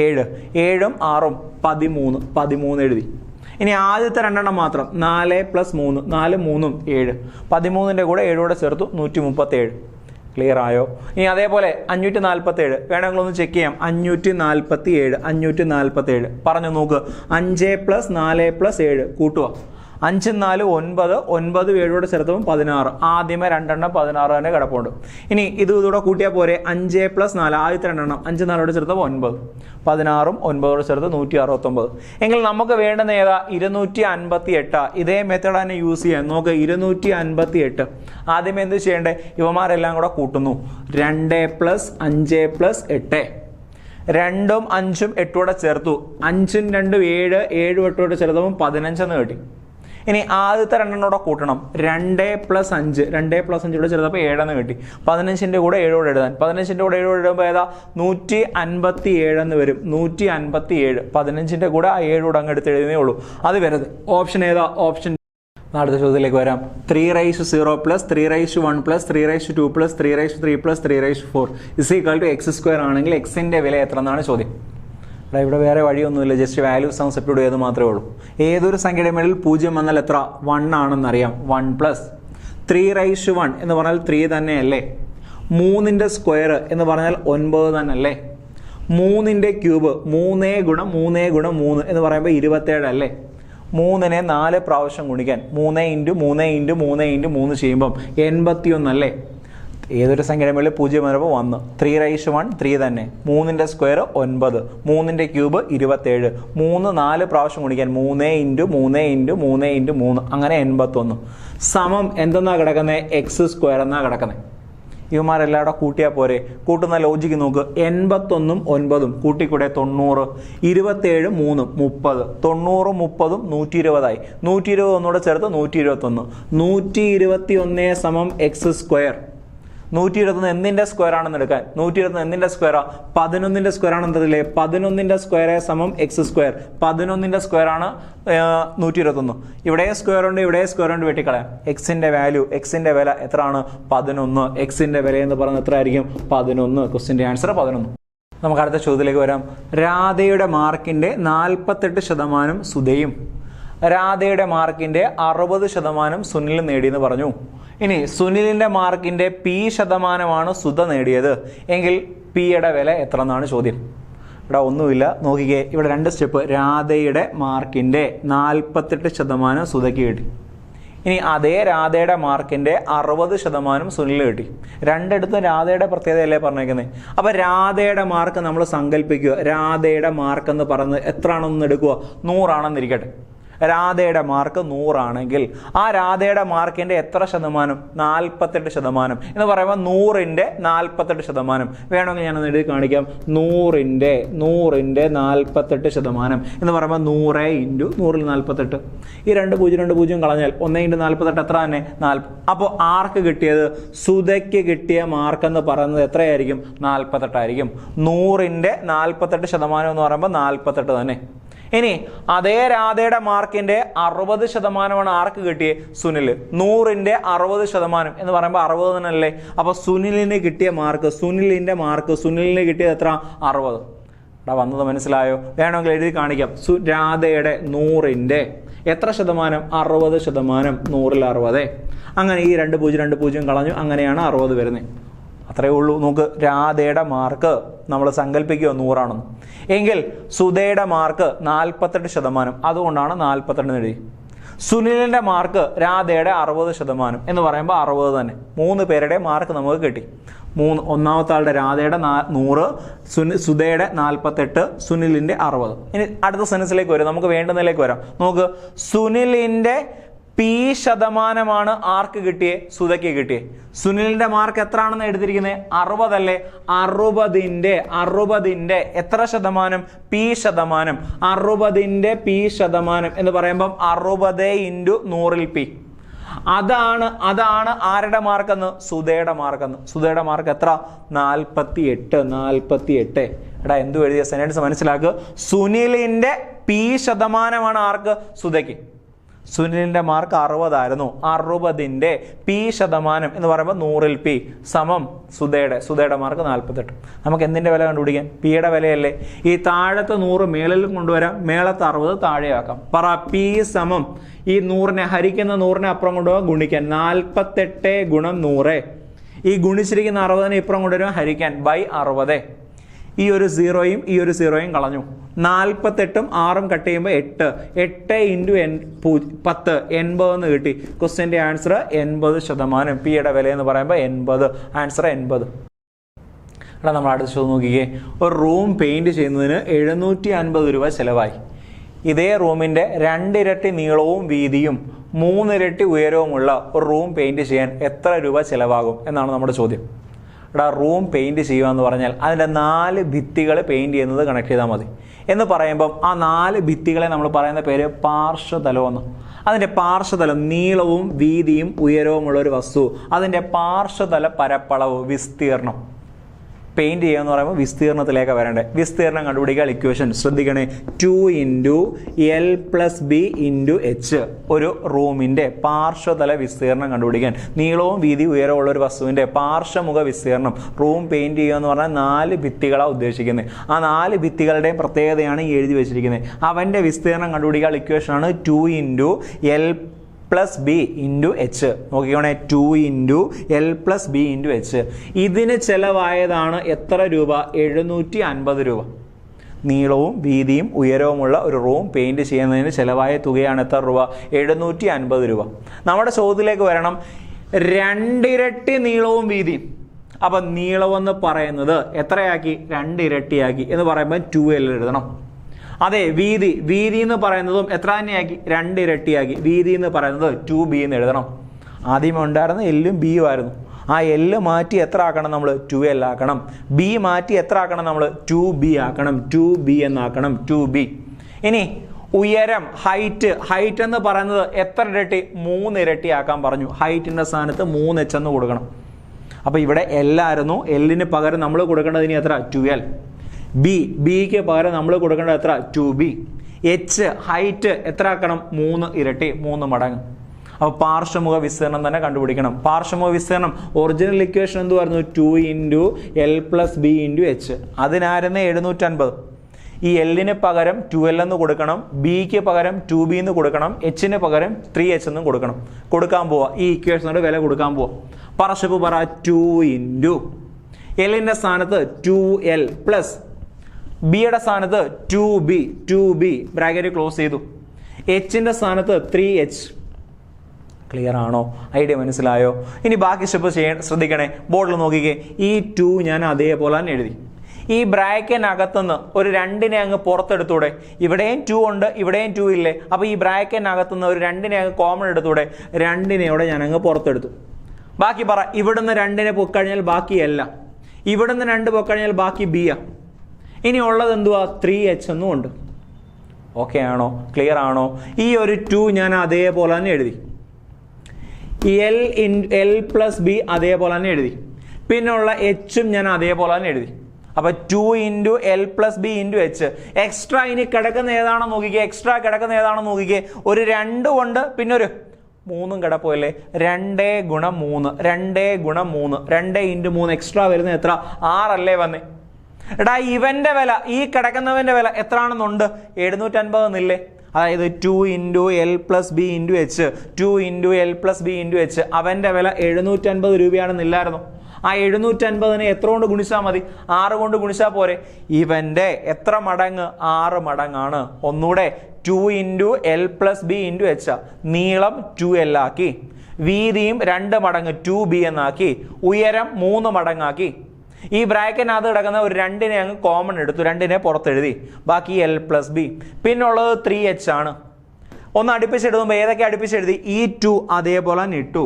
7, 7ഉം 6ഉം 13. 13 എഴുതി. ഇനി ആദ്യത്തെ 2 എണ്ണം മാത്രം 4 + 3, 4 3ഉം 7, 13ന്റെ കൂടെ 7 ചേർത്തു 137. ക്ലിയർ ആയോ? ഇനി അതേപോലെ 547 വേണമെങ്കിൽ ഒന്ന് ചെക്ക് ചെയ്യാം. 547 പറഞ്ഞു നോക്ക്. 5 + 4 + 7 കൂട്ടുക. 5 4 9, 9 7 ചേർത്തപ്പോൾ 16. ആദ്യമേ 2 എണ്ണം 16 തന്നെ കിടപ്പുണ്ട്. ഇനി ഇതുകൂടെ കൂട്ടിയാൽ പോരെ. 5 + 4 ആദ്യത്തെ 2 എണ്ണം 5 4 ചേർത്തപ്പോൾ 9, 16ഉം 9 ചേർത്ത് 169. എങ്കിൽ നമുക്ക് വേണ്ടുന്ന ഏതാ? 258. ഇതേ മെത്തേഡ് തന്നെ യൂസ് ചെയ്യാം. നോക്ക്, 258. ആദ്യമേ എന്ത് ചെയ്യണ്ടേ? ഇവന്മാരെല്ലാം കൂടെ കൂട്ടുന്നു. 2 + 5 + 8, 2ഉം 5ഉം 8 ചേർത്തു. 5ഉം 2ഉം 7, 7ഉം 8 ചേർത്തപ്പോൾ 15 എന്ന് കിട്ടി. ഇനി ആദ്യത്തെ രണ്ടെണ്ണോടെ കൂട്ടണം. 2 + 5, 2 + 5 ഇവിടെ ചേർത്തപ്പോൾ 7 എന്ന് കിട്ടി. 15ന്റെ കൂടെ 7 എഴുതാൻ. 15ന്റെ കൂടെ 7 എഴുതുമ്പോൾ ഏതാ 157 എന്ന് വരും. 157. 15ന്റെ കൂടെ ആ 7 അങ്ങ് എടുത്ത് എഴുതുന്നേ ഉള്ളൂ. അത് വരരുത്. ഓപ്ഷൻ ഏതാ? ഓപ്ഷൻ. അടുത്ത ചോദ്യത്തിലേക്ക് വരാം. 3/0 + 3/1 + 3/2 + 3/3 + 3/4 = x² ആണെങ്കിൽ എക്സിന്റെ വില എത്ര എന്നാണ് ചോദ്യം. ഇവിടെ വേറെ വഴിയൊന്നുമില്ല. ജസ്റ്റ് വാല്യൂ സം സബ്സ്റ്റിറ്റ്യൂട്ട് ചെയ്ത് മാത്രമേ ഉള്ളൂ. ഏതൊരു സംഖ്യയുടെ മേളിൽ 0 വന്നാൽ എത്ര? 1 ആണെന്നറിയാം. 1 + 3/1 എന്ന് പറഞ്ഞാൽ 3 തന്നെയല്ലേ. 3ന്റെ സ്ക്വയർ എന്ന് പറഞ്ഞാൽ 9 തന്നെയല്ലേ. 3ന്റെ ക്യൂബ് 3 × 3 × 3 എന്ന് പറയുമ്പോൾ 27 അല്ലേ. 3നെ 4 പ്രാവശ്യം ഗുണിക്കാൻ 3 × 3 × 3 × 3 ചെയ്യുമ്പം 81 അല്ലേ. ഏതൊരു സംഖ്യയുടെ മേളിൽ 0 വരുമ്പോൾ 1. 3/1 3 തന്നെ. 3ന്റെ സ്ക്വയർ 9. 3ന്റെ ക്യൂബ് 27. 3 4 പ്രാവശ്യം ഗുണിക്കാൻ 3 × 3 × 3 × 3 അങ്ങനെ 81. സമം എന്തെന്നാ കിടക്കുന്നത്? x² എന്നാ കിടക്കുന്നത്. ഇവന്മാരെല്ലാവരുടെ കൂട്ടിയാൽ പോരെ. കൂട്ടുന്ന ലോജിക്ക് നോക്ക്. 81ഉം 9ഉം കൂട്ടിക്കൂടെ 90. 27 3 30. 90 30 120ആയി. 120 ഒന്നുകൂടെ ചേർത്ത് 121. 121 സമം x². 121 എന്തിന്റെ സ്ക്വയർ ആണെന്ന് എടുക്കാൻ. 121 എന്തിന്റെ സ്ക്വയറാ? 11ന്റെ സ്ക്വയർ ആണെന്നതില്ലേ. 11ന്റെ സ്ക്വയർ സമം x². 11ന്റെ സ്ക്വയർ ആണ് 121. ഇവിടെ സ്ക്വയർ ഉണ്ട്, ഇവിടെ സ്ക്വയർ ഉണ്ട്, വെട്ടിക്കളയാം. എക്സിന്റെ വാല്യൂ, എക്സിന്റെ വില എത്ര ആണ്? 11. എക്സിന്റെ വില എന്ന് പറഞ്ഞാൽ എത്ര ആയിരിക്കും? 11. ക്വസ്റ്റിന്റെ ആൻസർ 11. നമുക്ക് അടുത്ത ചോദ്യത്തിലേക്ക് വരാം. രാധയുടെ മാർക്കിന്റെ 48% സുധയും രാധയുടെ മാർക്കിന്റെ 60% സുനിൽ നേടിയെന്ന് പറഞ്ഞു. ഇനി സുനിലിന്റെ മാർക്കിന്റെ P% സുധ നേടിയത് എങ്കിൽ പിയുടെ വില എത്ര എന്നാണ് ചോദ്യം. ഇവിടെ ഒന്നുമില്ല, നോക്കിക്കേ. ഇവിടെ 2 സ്റ്റെപ്പ്. രാധയുടെ മാർക്കിന്റെ 48% സുധയ്ക്ക് കിട്ടി. ഇനി അതേ രാധയുടെ മാർക്കിന്റെ 60% സുനിൽ കിട്ടി. രണ്ടിടത്തും രാധയുടെ പ്രത്യേകതയല്ലേ പറഞ്ഞേക്കുന്നത്. അപ്പൊ രാധയുടെ മാർക്ക് നമ്മൾ സങ്കല്പിക്കുക. രാധയുടെ മാർക്ക് എന്ന് പറയുന്നത് എത്ര ആണെന്ന് എടുക്കുക? 100 ആണെന്നിരിക്കട്ടെ. രാധയുടെ മാർക്ക് 100 ആണെങ്കിൽ ആ രാധയുടെ മാർക്കിന്റെ എത്ര ശതമാനം? 48% എന്ന് പറയുമ്പോൾ 100ന്റെ 48%. വേണമെങ്കിൽ ഞാനൊന്ന് എഴുതി കാണിക്കാം. 100ന്റെ 48% എന്ന് പറയുമ്പോൾ 100 × 100 × 48. ഈ 2 0 2 0 കളഞ്ഞാൽ 1 × 48 എത്ര തന്നെ? 40. അപ്പോൾ ആർക്ക് കിട്ടിയത്? സുധയ്ക്ക് കിട്ടിയ മാർക്ക് എന്ന് പറയുന്നത് എത്രയായിരിക്കും? 48 ആയിരിക്കും. 100ന്റെ 48% എന്ന് പറയുമ്പോൾ 48 തന്നെ. ഇനി അതേ രാധയുടെ മാർക്കിന്റെ 60% ആർക്ക് കിട്ടിയേ? സുനിൽ. 100ന്റെ 60% എന്ന് പറയുമ്പോൾ 60 തന്നെയല്ലേ. അപ്പൊ സുനിലിന് കിട്ടിയ മാർക്ക്, സുനിലിന് കിട്ടിയത് എത്ര? 60. ഇവിടെ വന്നത് മനസ്സിലായോ? വേണമെങ്കിൽ എഴുതി കാണിക്കാം. രാധയുടെ 100ന്റെ എത്ര ശതമാനം? 60%. 100ൽ 60. അങ്ങനെ ഈ 2 0 2 0 കളഞ്ഞു. അങ്ങനെയാണ് 60 വരുന്നത്. അത്രയേ ഉള്ളൂ. നമുക്ക് രാധയുടെ മാർക്ക് നമ്മൾ സങ്കല്പിക്കുക 100 ആണെന്ന്. എങ്കിൽ സുധയുടെ മാർക്ക് 48%. അതുകൊണ്ടാണ് 48 എഴുതി. സുനിലിന്റെ മാർക്ക് രാധയുടെ 60% എന്ന് പറയുമ്പോൾ 60 തന്നെ. 3 പേരുടെ മാർക്ക് നമുക്ക് കിട്ടി. ഒന്നാമത്തെ ആളുടെ രാധയുടെ 100, സുധയുടെ 48, സുനിലിന്റെ 60. ഇനി അടുത്ത സെൻസിലേക്ക് വരാം. നമുക്ക് വേണ്ടുന്നതിലേക്ക് വരാം. നോക്ക്. സുനിലിന്റെ P% ആർക്ക് കിട്ടിയേ? സുധയ്ക്ക് കിട്ടിയേ. സുനിലിന്റെ മാർക്ക് എത്ര ആണെന്ന് എടുത്തിരിക്കുന്നത്? 60 അല്ലേ. 60ന്റെ എത്ര ശതമാനം? P%. 60ന്റെ P% എന്ന് പറയുമ്പം 60 × 100ൽ P. അതാണ് ആരുടെ മാർക്കെന്ന്? സുധയുടെ മാർക്കെന്ന്. സുധയുടെ മാർക്ക് എത്ര? 48. എടാ എന്തു എഴുതിയ സെന്റൻസ് മനസ്സിലാക്കുക. സുനിലിന്റെ P% ആർക്ക്? സുധയ്ക്ക്. സുനിലിന്റെ മാർക്ക് 60 ആയിരുന്നു. 60ന്റെ P% എന്ന് പറയുമ്പോൾ 100ൽ P സമം സുധയുടെ മാർക്ക് 48. നമുക്ക് എന്തിന്റെ വില കണ്ടുപിടിക്കാൻ? പിയുടെ വിലയല്ലേ. ഈ താഴത്തെ 100 മേളിൽ കൊണ്ടുവരാം, മേളത്തെ 60 താഴെയാക്കാം. പറ. P സമം ഈ 100നെ ഹരിക്കുന്ന 100നെ അപ്പുറം കൊണ്ടുപോകാൻ ഗുണിക്കാൻ. 48 × 100. ഈ ഗുണിച്ചിരിക്കുന്ന 60നെ ഇപ്പുറം കൊണ്ടുവരാൻ ഹരിക്കാൻ /60. ഈ ഒരു 0യും ഈ ഒരു 0യും കളഞ്ഞു. 48ഉം 6ഉം കട്ട് ചെയ്യുമ്പോൾ 8. 8 × 10 80 എന്ന് കിട്ടി. ക്വസ്റ്റ്യന്റെ ആൻസർ 80%. പിയുടെ വില എന്ന് പറയുമ്പോൾ 80. ആൻസർ 80. എടാ നമ്മൾ അടുത്ത ചോദ്യം നോക്കിക്കേ. ഒരു റൂം പെയിന്റ് ചെയ്യുന്നതിന് 750 രൂപ ചിലവായി. ഇതേ റൂമിന്റെ 2 ഇരട്ടി നീളവും വീതിയും 3 ഇരട്ടി ഉയരവുമുള്ള ഒരു റൂം പെയിന്റ് ചെയ്യാൻ എത്ര രൂപ ചിലവാകും എന്നാണ് നമ്മുടെ ചോദ്യം. റൂം പെയിൻറ് ചെയ്യുക എന്ന് പറഞ്ഞാൽ അതിൻ്റെ 4 ഭിത്തികൾ പെയിൻറ് ചെയ്യുന്നത് കണക്ട് ചെയ്താൽ മതി എന്ന് പറയുമ്പം ആ 4 ഭിത്തികളെ നമ്മൾ പറയുന്ന പേര് പാർശ്വതലമെന്ന്. അതിൻ്റെ പാർശ്വതലം നീളവും വീതിയും ഉയരവുമുള്ള ഒരു വസ്തു, അതിൻ്റെ പാർശ്വതല പരപ്പളവ് വിസ്തീർണം. പെയിൻറ് ചെയ്യുക എന്ന് പറയുമ്പോൾ വിസ്തീർണത്തിലേക്ക് വരണ്ടേ. വിസ്തീർണം കണ്ടുപിടിക്കുക ഇക്വേഷൻ ശ്രദ്ധിക്കണേ. 2 × L+B × H. ഒരു റൂമിൻ്റെ പാർശ്വതല വിസ്തീർണം കണ്ടുപിടിക്കാൻ നീളവും വീതി ഉയരമുള്ള ഒരു വസ്തുവിൻ്റെ പാർശ്വമുഖ വിസ്തീർണം. റൂം പെയിൻറ് ചെയ്യുക എന്ന് പറഞ്ഞാൽ 4 ഭിത്തികളാണ് ഉദ്ദേശിക്കുന്നത്. ആ 4 ഭിത്തികളുടെയും പ്രത്യേകതയാണ് ഈ എഴുതി വെച്ചിരിക്കുന്നത്. അവൻ്റെ വിസ്തീർണം കണ്ടുപിടിക്കുക ഇക്വേഷനാണ് 2 × L+B × H. നോക്കിക്കോണേ, 2 × L+B × H. ഇതിന് ചെലവായതാണ് എത്ര രൂപ? 750 രൂപ. നീളവും വീതിയും ഉയരവുമുള്ള ഒരു റൂം പെയിൻറ് ചെയ്യുന്നതിന് ചിലവായ തുകയാണ് എത്ര രൂപ? 750 രൂപ. നമ്മുടെ ചോദ്യത്തിലേക്ക് വരണം. 2 ഇരട്ടി നീളവും വീതിയും. അപ്പം നീളമെന്ന് പറയുന്നത് എത്രയാക്കി? 2 ഇരട്ടിയാക്കി എന്ന് പറയുമ്പോൾ 2L എഴുതണം. അതെ, വീതി എന്ന് പറയുന്നതും എത്ര തന്നെയാക്കി? 2 ഇരട്ടിയാക്കി. വീതി എന്ന് പറയുന്നത് 2B എന്ന് എഴുതണം. ആദ്യം ഉണ്ടായിരുന്ന എല്ലും ബിയും ആയിരുന്നു. ആ എല്ല് മാറ്റി എത്ര ആക്കണം നമ്മൾ? 2L ആക്കണം. ബി മാറ്റി എത്ര ആക്കണം നമ്മൾ? 2B ആക്കണം. 2B എന്നാക്കണം. 2B. ഇനി ഉയരം, ഹൈറ്റ് എന്ന് പറയുന്നത് എത്ര ഇരട്ടി? 3 ഇരട്ടി ആക്കാൻ പറഞ്ഞു. ഹൈറ്റിൻ്റെ സ്ഥാനത്ത് 3H എന്ന് കൊടുക്കണം. അപ്പോൾ ഇവിടെ L ആയിരുന്നു. എല്ലിന് പകരം നമ്മൾ കൊടുക്കേണ്ടത് ഇനി എത്ര? 2L. ബിക്ക് പകരം നമ്മൾ കൊടുക്കേണ്ടത് എത്ര? 2B. H ഹൈറ്റ് എത്ര ആക്കണം? 3 ഇരട്ടി, 3 മടങ്ങ്. അപ്പോൾ പാർശ്വമുഖ വിസ്തീർണം തന്നെ കണ്ടുപിടിക്കണം. പാർശ്വമുഖ വിസ്തീർണം ഒറിജിനൽ ഇക്വേഷൻ എന്തുവായിരുന്നു? 2 × L+B × H. അതിനായിരുന്നു 750. ഈ എല്ലിന് പകരം 2L എന്ന് കൊടുക്കണം, ബിക്ക് പകരം 2B എന്ന് കൊടുക്കണം, എച്ചിന് പകരം 3H എന്നും കൊടുക്കണം. കൊടുക്കാൻ പോവാ, ഈ ഇക്വേഷനോട് വില കൊടുക്കാൻ പോവാ. പറശപ്പ് പറ. 2 × എല്ലിൻ്റെ സ്ഥാനത്ത് 2L പ്ലസ് ബിയുടെ സ്ഥാനത്ത് 2B ബ്രാക്കറ്റ് ക്ലോസ് ചെയ്തു. എച്ചിൻ്റെ സ്ഥാനത്ത് 3H. ക്ലിയർ ആണോ? ഐഡിയ മനസ്സിലായോ? ഇനി ബാക്കി സ്റ്റെപ്പ് ശ്രദ്ധിക്കണേ. ബോർഡിൽ നോക്കിക്കേ. ഈ 2 ഞാൻ അതേപോലെ തന്നെ എഴുതി. ഈ ബ്രാക്കറ്റിനകത്തുനിന്ന് ഒരു 2നെ അങ്ങ് പുറത്തെടുത്തൂടെ? ഇവിടെയും 2 ഉണ്ട്, ഇവിടെയും 2 ഇല്ലേ? അപ്പോൾ ഈ ബ്രാക്കറ്റിനകത്തുനിന്ന് ഒരു 2നെ അങ്ങ് കോമൺ എടുത്തൂടെ? 2നെ ഇവിടെ ഞാൻ അങ്ങ് പുറത്തെടുത്തു. ബാക്കി പറ. ഇവിടുന്ന് 2നെ പൊക്കഴിഞ്ഞാൽ ബാക്കിയല്ല. ഇവിടുന്ന് 2 പൊക്കഴിഞ്ഞാൽ ബാക്കി ബിയാ. ഇനി ഉള്ളത് എന്തുവാ? 3H എന്നും ഉണ്ട്. ഓക്കെ ആണോ? ക്ലിയർ ആണോ? ഈ ഒരു 2 ഞാൻ അതേപോലെ തന്നെ എഴുതി. L+B അതേപോലെ തന്നെ എഴുതി. പിന്നെയുള്ള Hഉം ഞാൻ അതേപോലെ തന്നെ എഴുതി. അപ്പൊ 2 × L+B × H. എക്സ്ട്രാ ഇനി കിടക്കുന്ന ഏതാണെന്ന് നോക്കിക്കേ. എക്സ്ട്രാ കിടക്കുന്ന ഏതാണെന്ന് നോക്കിക്കേ. ഒരു 2 ഉണ്ട്, പിന്നെ ഒരു 3 കിടപ്പല്ലേ? 2 × 3 2 × 3 എക്സ്ട്രാ വരുന്നത് എത്ര? 6 അല്ലേ വന്നേ? എടാ, ഇവന്റെ വില, ഈ കിടക്കുന്നവന്റെ വില എത്ര ആണെന്നുണ്ട്? 750 എന്നില്ലേ? അതായത് 2 × L+B × H. 2 × L+B × H. അവന്റെ വില 750 രൂപയാണെന്നില്ലായിരുന്നു? ആ 750നെ എത്ര കൊണ്ട് ഗുണിച്ചാൽ മതി? 6 കൊണ്ട് ഗുണിച്ചാൽ പോരെ? ഇവന്റെ എത്ര മടങ്ങ്? 6 മടങ്ങാണ്. ഒന്നുകൂടെ 2 × L+B × H. നീളം 2L ആക്കി, വീതിയും 2 മടങ്ങ് 2B എന്നാക്കി, ഉയരം 3 മടങ്ങാക്കി. ഈ ബ്രാക്കറ്റിനകത്ത് കിടക്കുന്ന ഒരു 2നെ അങ്ങ് കോമൺ എടുത്തു, 2നെ പുറത്തെഴുതി. ബാക്കി L+B. പിന്നുള്ളത് 3H ആണ്. ഒന്ന് അടുപ്പിച്ചെഴുതുമ്പോൾ ഏതൊക്കെ അടുപ്പിച്ചെഴുതി? ഈ 2 അതേപോലെ തന്നെ ഇട്ടു,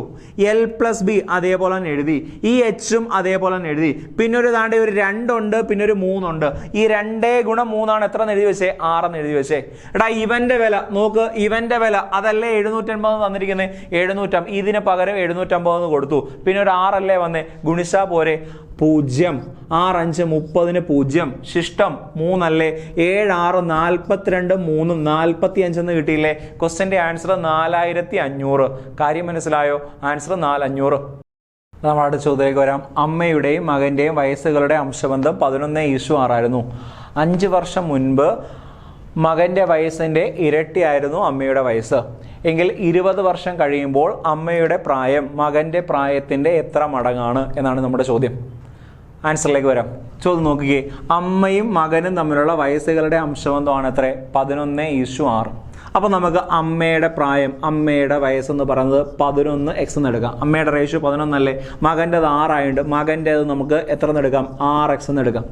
L+B അതേപോലെ തന്നെ എഴുതി, ഈ Hഉം അതേപോലെ തന്നെ എഴുതി. പിന്നെ ഒരു താണ്ടെ ഒരു 2 ഉണ്ട്, പിന്നെ ഒരു 3 ഉണ്ട്. ഈ 2 × 3 ആണ് എത്ര എഴുതി വെച്ചേ? 6 എന്ന് എഴുതി വെച്ചേ. എടാ, ഇവന്റെ വില നോക്ക്. ഇവന്റെ വില അതല്ലേ 750 തന്നിരിക്കുന്നത്? 750. ഇതിന് പകരം 750 കൊടുത്തു. പിന്നെ ഒരു 6 അല്ലേ വന്നേ? ഗുണിച്ചാ പോരെ? 0. 6 5 30 0. ശിഷ്ടം 3 അല്ലേ? 7 6 42 3 45 എന്ന് കിട്ടിയില്ലേ? ക്വസ്റ്റ്യന്റെ ആൻസർ 4500. കാര്യം മനസ്സിലായോ? ആൻസർ 4500. നമ്മൾ അടുത്ത ചോദ്യത്തിലേക്ക് വരാം. അമ്മയുടെയും മകന്റെയും വയസ്സുകളുടെ അംശബന്ധം 11:6 ആയിരുന്നു. 5 വർഷം മുൻപ് മകന്റെ വയസ്സിന്റെ ഇരട്ടിയായിരുന്നു അമ്മയുടെ വയസ്സ് എങ്കിൽ 20 വർഷം കഴിയുമ്പോൾ അമ്മയുടെ പ്രായം മകന്റെ പ്രായത്തിന്റെ എത്ര മടങ്ങാണ് എന്നാണ് നമ്മുടെ ചോദ്യം. ആൻസറിലേക്ക് വരാം. ചോദ്യം നോക്കുകയെ. അമ്മയും മകനും തമ്മിലുള്ള വയസ്സുകളുടെ അംശബന്ധമാണ് എത്ര? 11:6. അപ്പോൾ നമുക്ക് അമ്മയുടെ പ്രായം, അമ്മയുടെ വയസ്സെന്ന് പറയുന്നത് 11x എന്ന് എടുക്കാം. അമ്മയുടെ റേഷ്യോ 11 അല്ലേ? മകൻ്റെത് 6 ആയതുകൊണ്ട് മകൻ്റെത് നമുക്ക് എത്ര എന്ന് എടുക്കാം? 6x എന്ന് എടുക്കാം.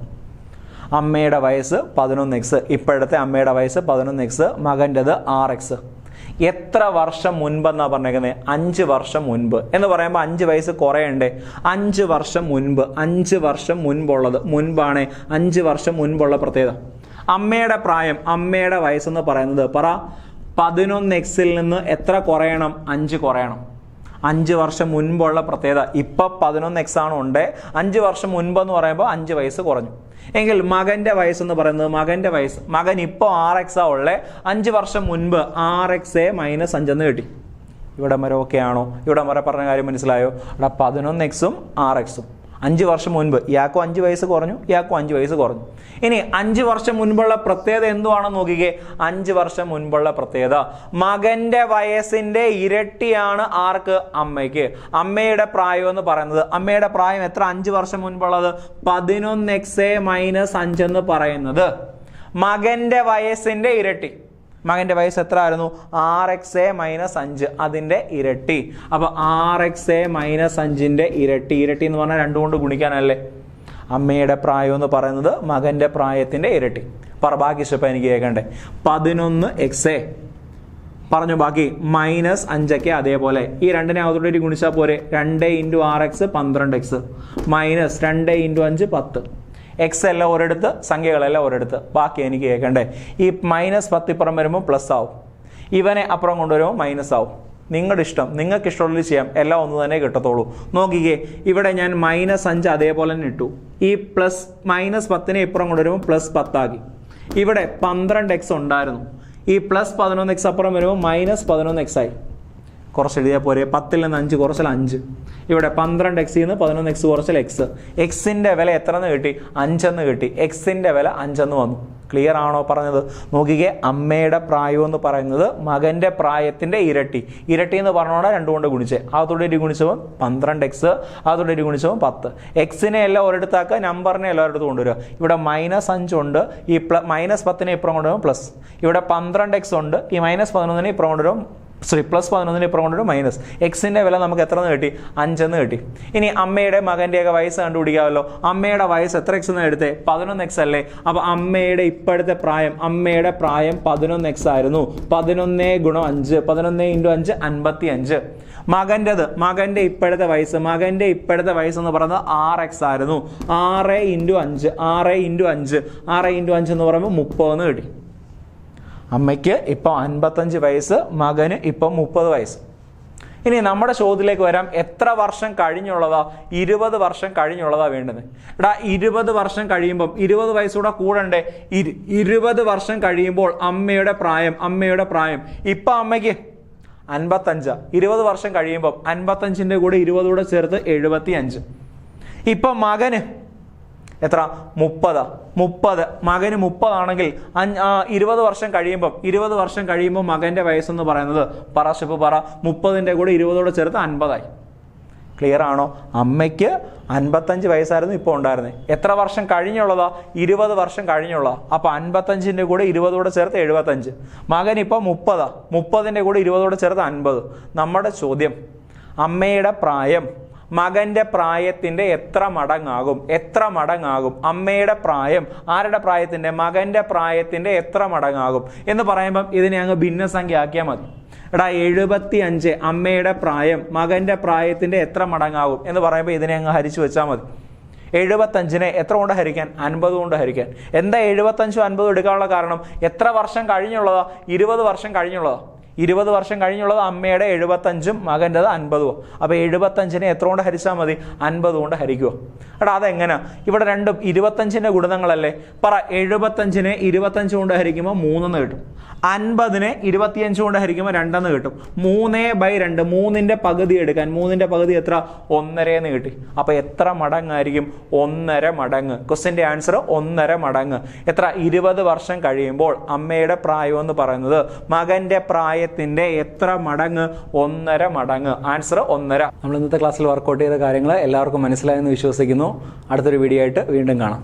അമ്മയുടെ വയസ്സ് 11x. ഇപ്പോഴത്തെ അമ്മയുടെ വയസ്സ് 11x, മകൻ്റെത് 6x. എത്ര വർഷം മുൻപെന്നാ പറഞ്ഞേക്കുന്നത്? 5 വർഷം മുൻപ് എന്ന് പറയുമ്പോൾ 5 വയസ്സ് കുറയണ്ടേ? 5 വർഷം മുൻപ്, 5 വർഷം മുൻപുള്ളത്, മുൻപാണ് 5 വർഷം മുൻപുള്ള പ്രത്യേകത. അമ്മയുടെ പ്രായം, അമ്മയുടെ വയസ്സെന്ന് പറയുന്നത് പറ, 11x നിന്ന് എത്ര കുറയണം? 5 കുറയണം. 5 വർഷം മുൻപുള്ള പ്രത്യേകത. ഇപ്പം 11x ആണ് ഉണ്ട്, 5 വർഷം മുൻപെന്ന് പറയുമ്പോൾ 5 വയസ്സ് കുറഞ്ഞു. എങ്കിൽ മകന്റെ വയസ്സെന്ന് പറയുന്നത്, മകന്റെ വയസ്സ്, മകൻ ഇപ്പോൾ 6x ഉള്ളേ, 5 വർഷം മുൻപ് 6x - 5 എന്ന് കിട്ടി. ഇവിടെ വരെ ഓക്കെ ആണോ? ഇവിടെ വരെ പറഞ്ഞ കാര്യം മനസ്സിലായോ? ഇവിടെ 11x-ഉം 6x-ഉം 5 വർഷം മുൻപ്. ഇയാൾക്കും 5 വയസ്സ് കുറഞ്ഞു, ഇയാൾക്കും 5 വയസ്സ് കുറഞ്ഞു. ഇനി 5 വർഷം മുൻപുള്ള പ്രത്യേകത എന്തുവാണെന്ന് നോക്കിക്കേ. 5 വർഷം മുൻപുള്ള പ്രത്യേകത, മകന്റെ വയസ്സിന്റെ ഇരട്ടിയാണ് ആർക്ക്? അമ്മയ്ക്ക്. അമ്മയുടെ പ്രായം എന്ന് പറയുന്നത്, അമ്മയുടെ പ്രായം എത്ര 5 വർഷം മുൻപുള്ളത്? 11x - 5 എന്ന് പറയുന്നത് മകന്റെ വയസ്സിന്റെ ഇരട്ടി. മകന്റെ വയസ്സ് എത്ര ആയിരുന്നു? 6x - 5, അതിന്റെ ഇരട്ടി. അപ്പൊ 6x - 5ന്റെ ഇരട്ടി. ഇരട്ടി എന്ന് പറഞ്ഞാൽ 2 കൊണ്ട് ഗുണിക്കാനല്ലേ? അമ്മയുടെ പ്രായം എന്ന് പറയുന്നത് മകന്റെ പ്രായത്തിന്റെ ഇരട്ടി. ബാക്കി സ്റ്റെപ്പ് എനിക്ക് കേൾക്കണ്ടേ. 11x പറഞ്ഞു, ബാക്കി -5 അതേപോലെ ഈ 2നെ അതോടെ ഗുണിച്ചാൽ പോരെ. 2 × 6x 12x മൈനസ് 2 × 5 10. എക്സ് എല്ലാം ഒരിടത്ത്, സംഖ്യകളെല്ലാം ഒരിടത്ത്. ബാക്കി എനിക്ക് കേൾക്കണ്ടേ. ഈ -10 ഇപ്പുറം വരുമ്പോൾ പ്ലസ് ആവും, ഇവനെ അപ്പുറം കൊണ്ടുവരുമ്പോൾ മൈനസ് ആവും. നിങ്ങളുടെ ഇഷ്ടം, നിങ്ങൾക്ക് ഇഷ്ടമുള്ളത് ചെയ്യാം, എല്ലാം ഒന്ന് തന്നെ കിട്ടത്തുള്ളൂ. നോക്കിക്കേ, ഇവിടെ ഞാൻ -5 അതേപോലെ തന്നെ ഇട്ടു. ഈ -10നെ ഇപ്പുറം കൊണ്ടുവരുമ്പോൾ +10 ആക്കി. ഇവിടെ 12x ഉണ്ടായിരുന്നു, ഈ +11x അപ്പുറം വരുമ്പോൾ -11x ആയി. കുറച്ച് എഴുതിയാൽ പോരെ. 10ൽ നിന്ന് 5 കുറച്ചാൽ 5. ഇവിടെ 12x നിന്ന് 11x കുറച്ചാൽ x. എക്സിന്റെ വില എത്ര എന്ന് കിട്ടി? 5 എന്ന് കിട്ടി. എക്സിന്റെ വില 5 എന്ന് വന്നു. ക്ലിയർ ആണോ പറഞ്ഞത്? നോക്കിക്കേ, അമ്മയുടെ പ്രായം എന്ന് പറയുന്നത് മകന്റെ പ്രായത്തിന്റെ ഇരട്ടി. ഇരട്ടി എന്ന് പറഞ്ഞോണ്ടാ 2 കൊണ്ട് ഗുണിച്ചേ. അതോടെ ഗുണിച്ചപ്പോൾ 12x, അതോടെ ഗുണിച്ചപ്പോൾ 10. എക്സിനെ എല്ലാം ഒരിടത്താക്കുക, നമ്പറിനെ എല്ലാവരുടെ കൊണ്ടുവരിക. ഇവിടെ -5 ഉണ്ട്, ഈ -10നെ ഇപ്പുറം കൊണ്ടുവരും പ്ലസ്. ഇവിടെ 12x ഉണ്ട്, ഈ -11നെ ഇപ്പുറം കൊണ്ടുവരും +11നെ ഇപ്പുറം കൊണ്ടൊരു മൈനസ്. എക്സിന്റെ വില നമുക്ക് എത്ര എന്ന് കിട്ടി? 5 എന്ന് കിട്ടി. ഇനി അമ്മയുടെ മകന്റെയൊക്കെ വയസ്സ് കണ്ടുപിടിക്കാമല്ലോ. അമ്മയുടെ വയസ്സ് എത്ര x എന്ന് എടുത്തേ? 11x അല്ലേ? അപ്പൊ അമ്മയുടെ ഇപ്പോഴത്തെ പ്രായം, അമ്മയുടെ പ്രായം 11x ആയിരുന്നു. 11 × 5, 11 × 5 55. മകൻ്റെത്, മകന്റെ ഇപ്പോഴത്തെ വയസ്സ്, മകന്റെ ഇപ്പോഴത്തെ വയസ്സ് എന്ന് പറയുന്നത് 6x ആയിരുന്നു. 6 × 5, 6 × 5, 6 × 5 എന്ന് പറയുമ്പോൾ 30 എന്ന് കിട്ടി. അമ്മയ്ക്ക് ഇപ്പം 55 വയസ്സ്, മകന് ഇപ്പം 30 വയസ്സ്. ഇനി നമ്മുടെ ചോദ്യത്തിലേക്ക് വരാം. എത്ര വർഷം കഴിഞ്ഞുള്ളതാ? 20 വർഷം കഴിഞ്ഞുള്ളതാ വേണ്ടത്. 20 വർഷം കഴിയുമ്പം 20 വയസ്സൂടെ കൂടണ്ടേ? 20 വർഷം കഴിയുമ്പോൾ അമ്മയുടെ പ്രായം ഇപ്പം അമ്മയ്ക്ക് 55. 20 വർഷം കഴിയുമ്പം 55ന്റെ കൂടെ 20 കൂടെ ചേർത്ത് 75. ഇപ്പം മകന് എത്ര? 30. മകന് 30 ആണെങ്കിൽ 20 വർഷം കഴിയുമ്പോൾ മകന്റെ വയസ്സെന്ന് പറയുന്നത് പറ 30ന്റെ കൂടെ 20 ചേർത്ത് 50 ആയി. ക്ലിയർ ആണോ? അമ്മയ്ക്ക് 55 വയസ്സായിരുന്നു ഇപ്പോൾ ഉണ്ടായിരുന്നത്. എത്ര വർഷം കഴിഞ്ഞുള്ളതാ? 20 വർഷം കഴിഞ്ഞുള്ളതാ. അപ്പൊ 55ന്റെ കൂടെ 20 ചേർത്ത് 75. മകൻ ഇപ്പൊ 30ന്റെ കൂടെ 20 ചേർത്ത് 50. നമ്മുടെ ചോദ്യം, അമ്മയുടെ പ്രായം മകന്റെ പ്രായത്തിന്റെ എത്ര മടങ്ങാകും? അമ്മയുടെ പ്രായം ആരുടെ പ്രായത്തിന്റെ? മകന്റെ പ്രായത്തിന്റെ എത്ര മടങ്ങാകും എന്ന് പറയുമ്പം ഇതിനെ അങ്ങ് ഭിന്നസംഖ്യ ആക്കിയാൽ മതി. 75 അമ്മയുടെ പ്രായം മകന്റെ പ്രായത്തിന്റെ എത്ര മടങ്ങാകും എന്ന് പറയുമ്പോൾ ഇതിനെ അങ്ങ് ഹരിച്ചു വെച്ചാൽ മതി. 75നെ എത്ര കൊണ്ട് ഹരിക്കാൻ? 50 കൊണ്ട് ഹരിക്കാൻ. എന്താ 75ഉം 50ഉം എടുക്കാനുള്ള കാരണം? എത്ര വർഷം കഴിഞ്ഞുള്ളതാ? 20 വർഷം കഴിഞ്ഞുള്ളതാ. 20 വർഷം കഴിഞ്ഞുള്ളത് അമ്മയുടെ 75ഉം മകൻ്റെത് 50ഉം. അപ്പോൾ 75നെ എത്ര കൊണ്ട് ഹരിച്ചാൽ മതി? 50 കൊണ്ട് ഹരിക്കുമോ? അതെങ്ങനെ? ഇവിടെ രണ്ടും 25ന്റെ ഗുണിതങ്ങളല്ലേ. പറ, 75നെ 25 കൊണ്ട് ഹരിക്കുമ്പോൾ 3 എന്ന് കിട്ടും. 50നെ 25 കൊണ്ട് ഹരിക്കുമ്പോൾ 2 എന്ന് കിട്ടും. 3/2, 3ന്റെ പകുതി എടുക്കാൻ. 3ന്റെ പകുതി എത്ര? 1.5 എന്ന് കിട്ടി. അപ്പൊ എത്ര മടങ്ങായിരിക്കും? 1.5 മടങ്ങ്. ക്വസ്റ്റ്യന്റെ ആൻസർ 1.5 മടങ്ങ്. എത്ര? 20 വർഷം കഴിയുമ്പോൾ അമ്മയുടെ പ്രായം എന്ന് പറയുന്നത് മകന്റെ പ്രായത്തിന്റെ എത്ര മടങ്ങ്? 1.5 മടങ്ങ്. ആൻസർ 1.5. നമ്മൾ ഇന്നത്തെ ക്ലാസ്സിൽ വർക്കൗട്ട് ചെയ്ത കാര്യങ്ങൾ എല്ലാവർക്കും മനസ്സിലായെന്ന് വിശ്വസിക്കുന്നു. അടുത്തൊരു വീഡിയോ ആയിട്ട് വീണ്ടും കാണാം.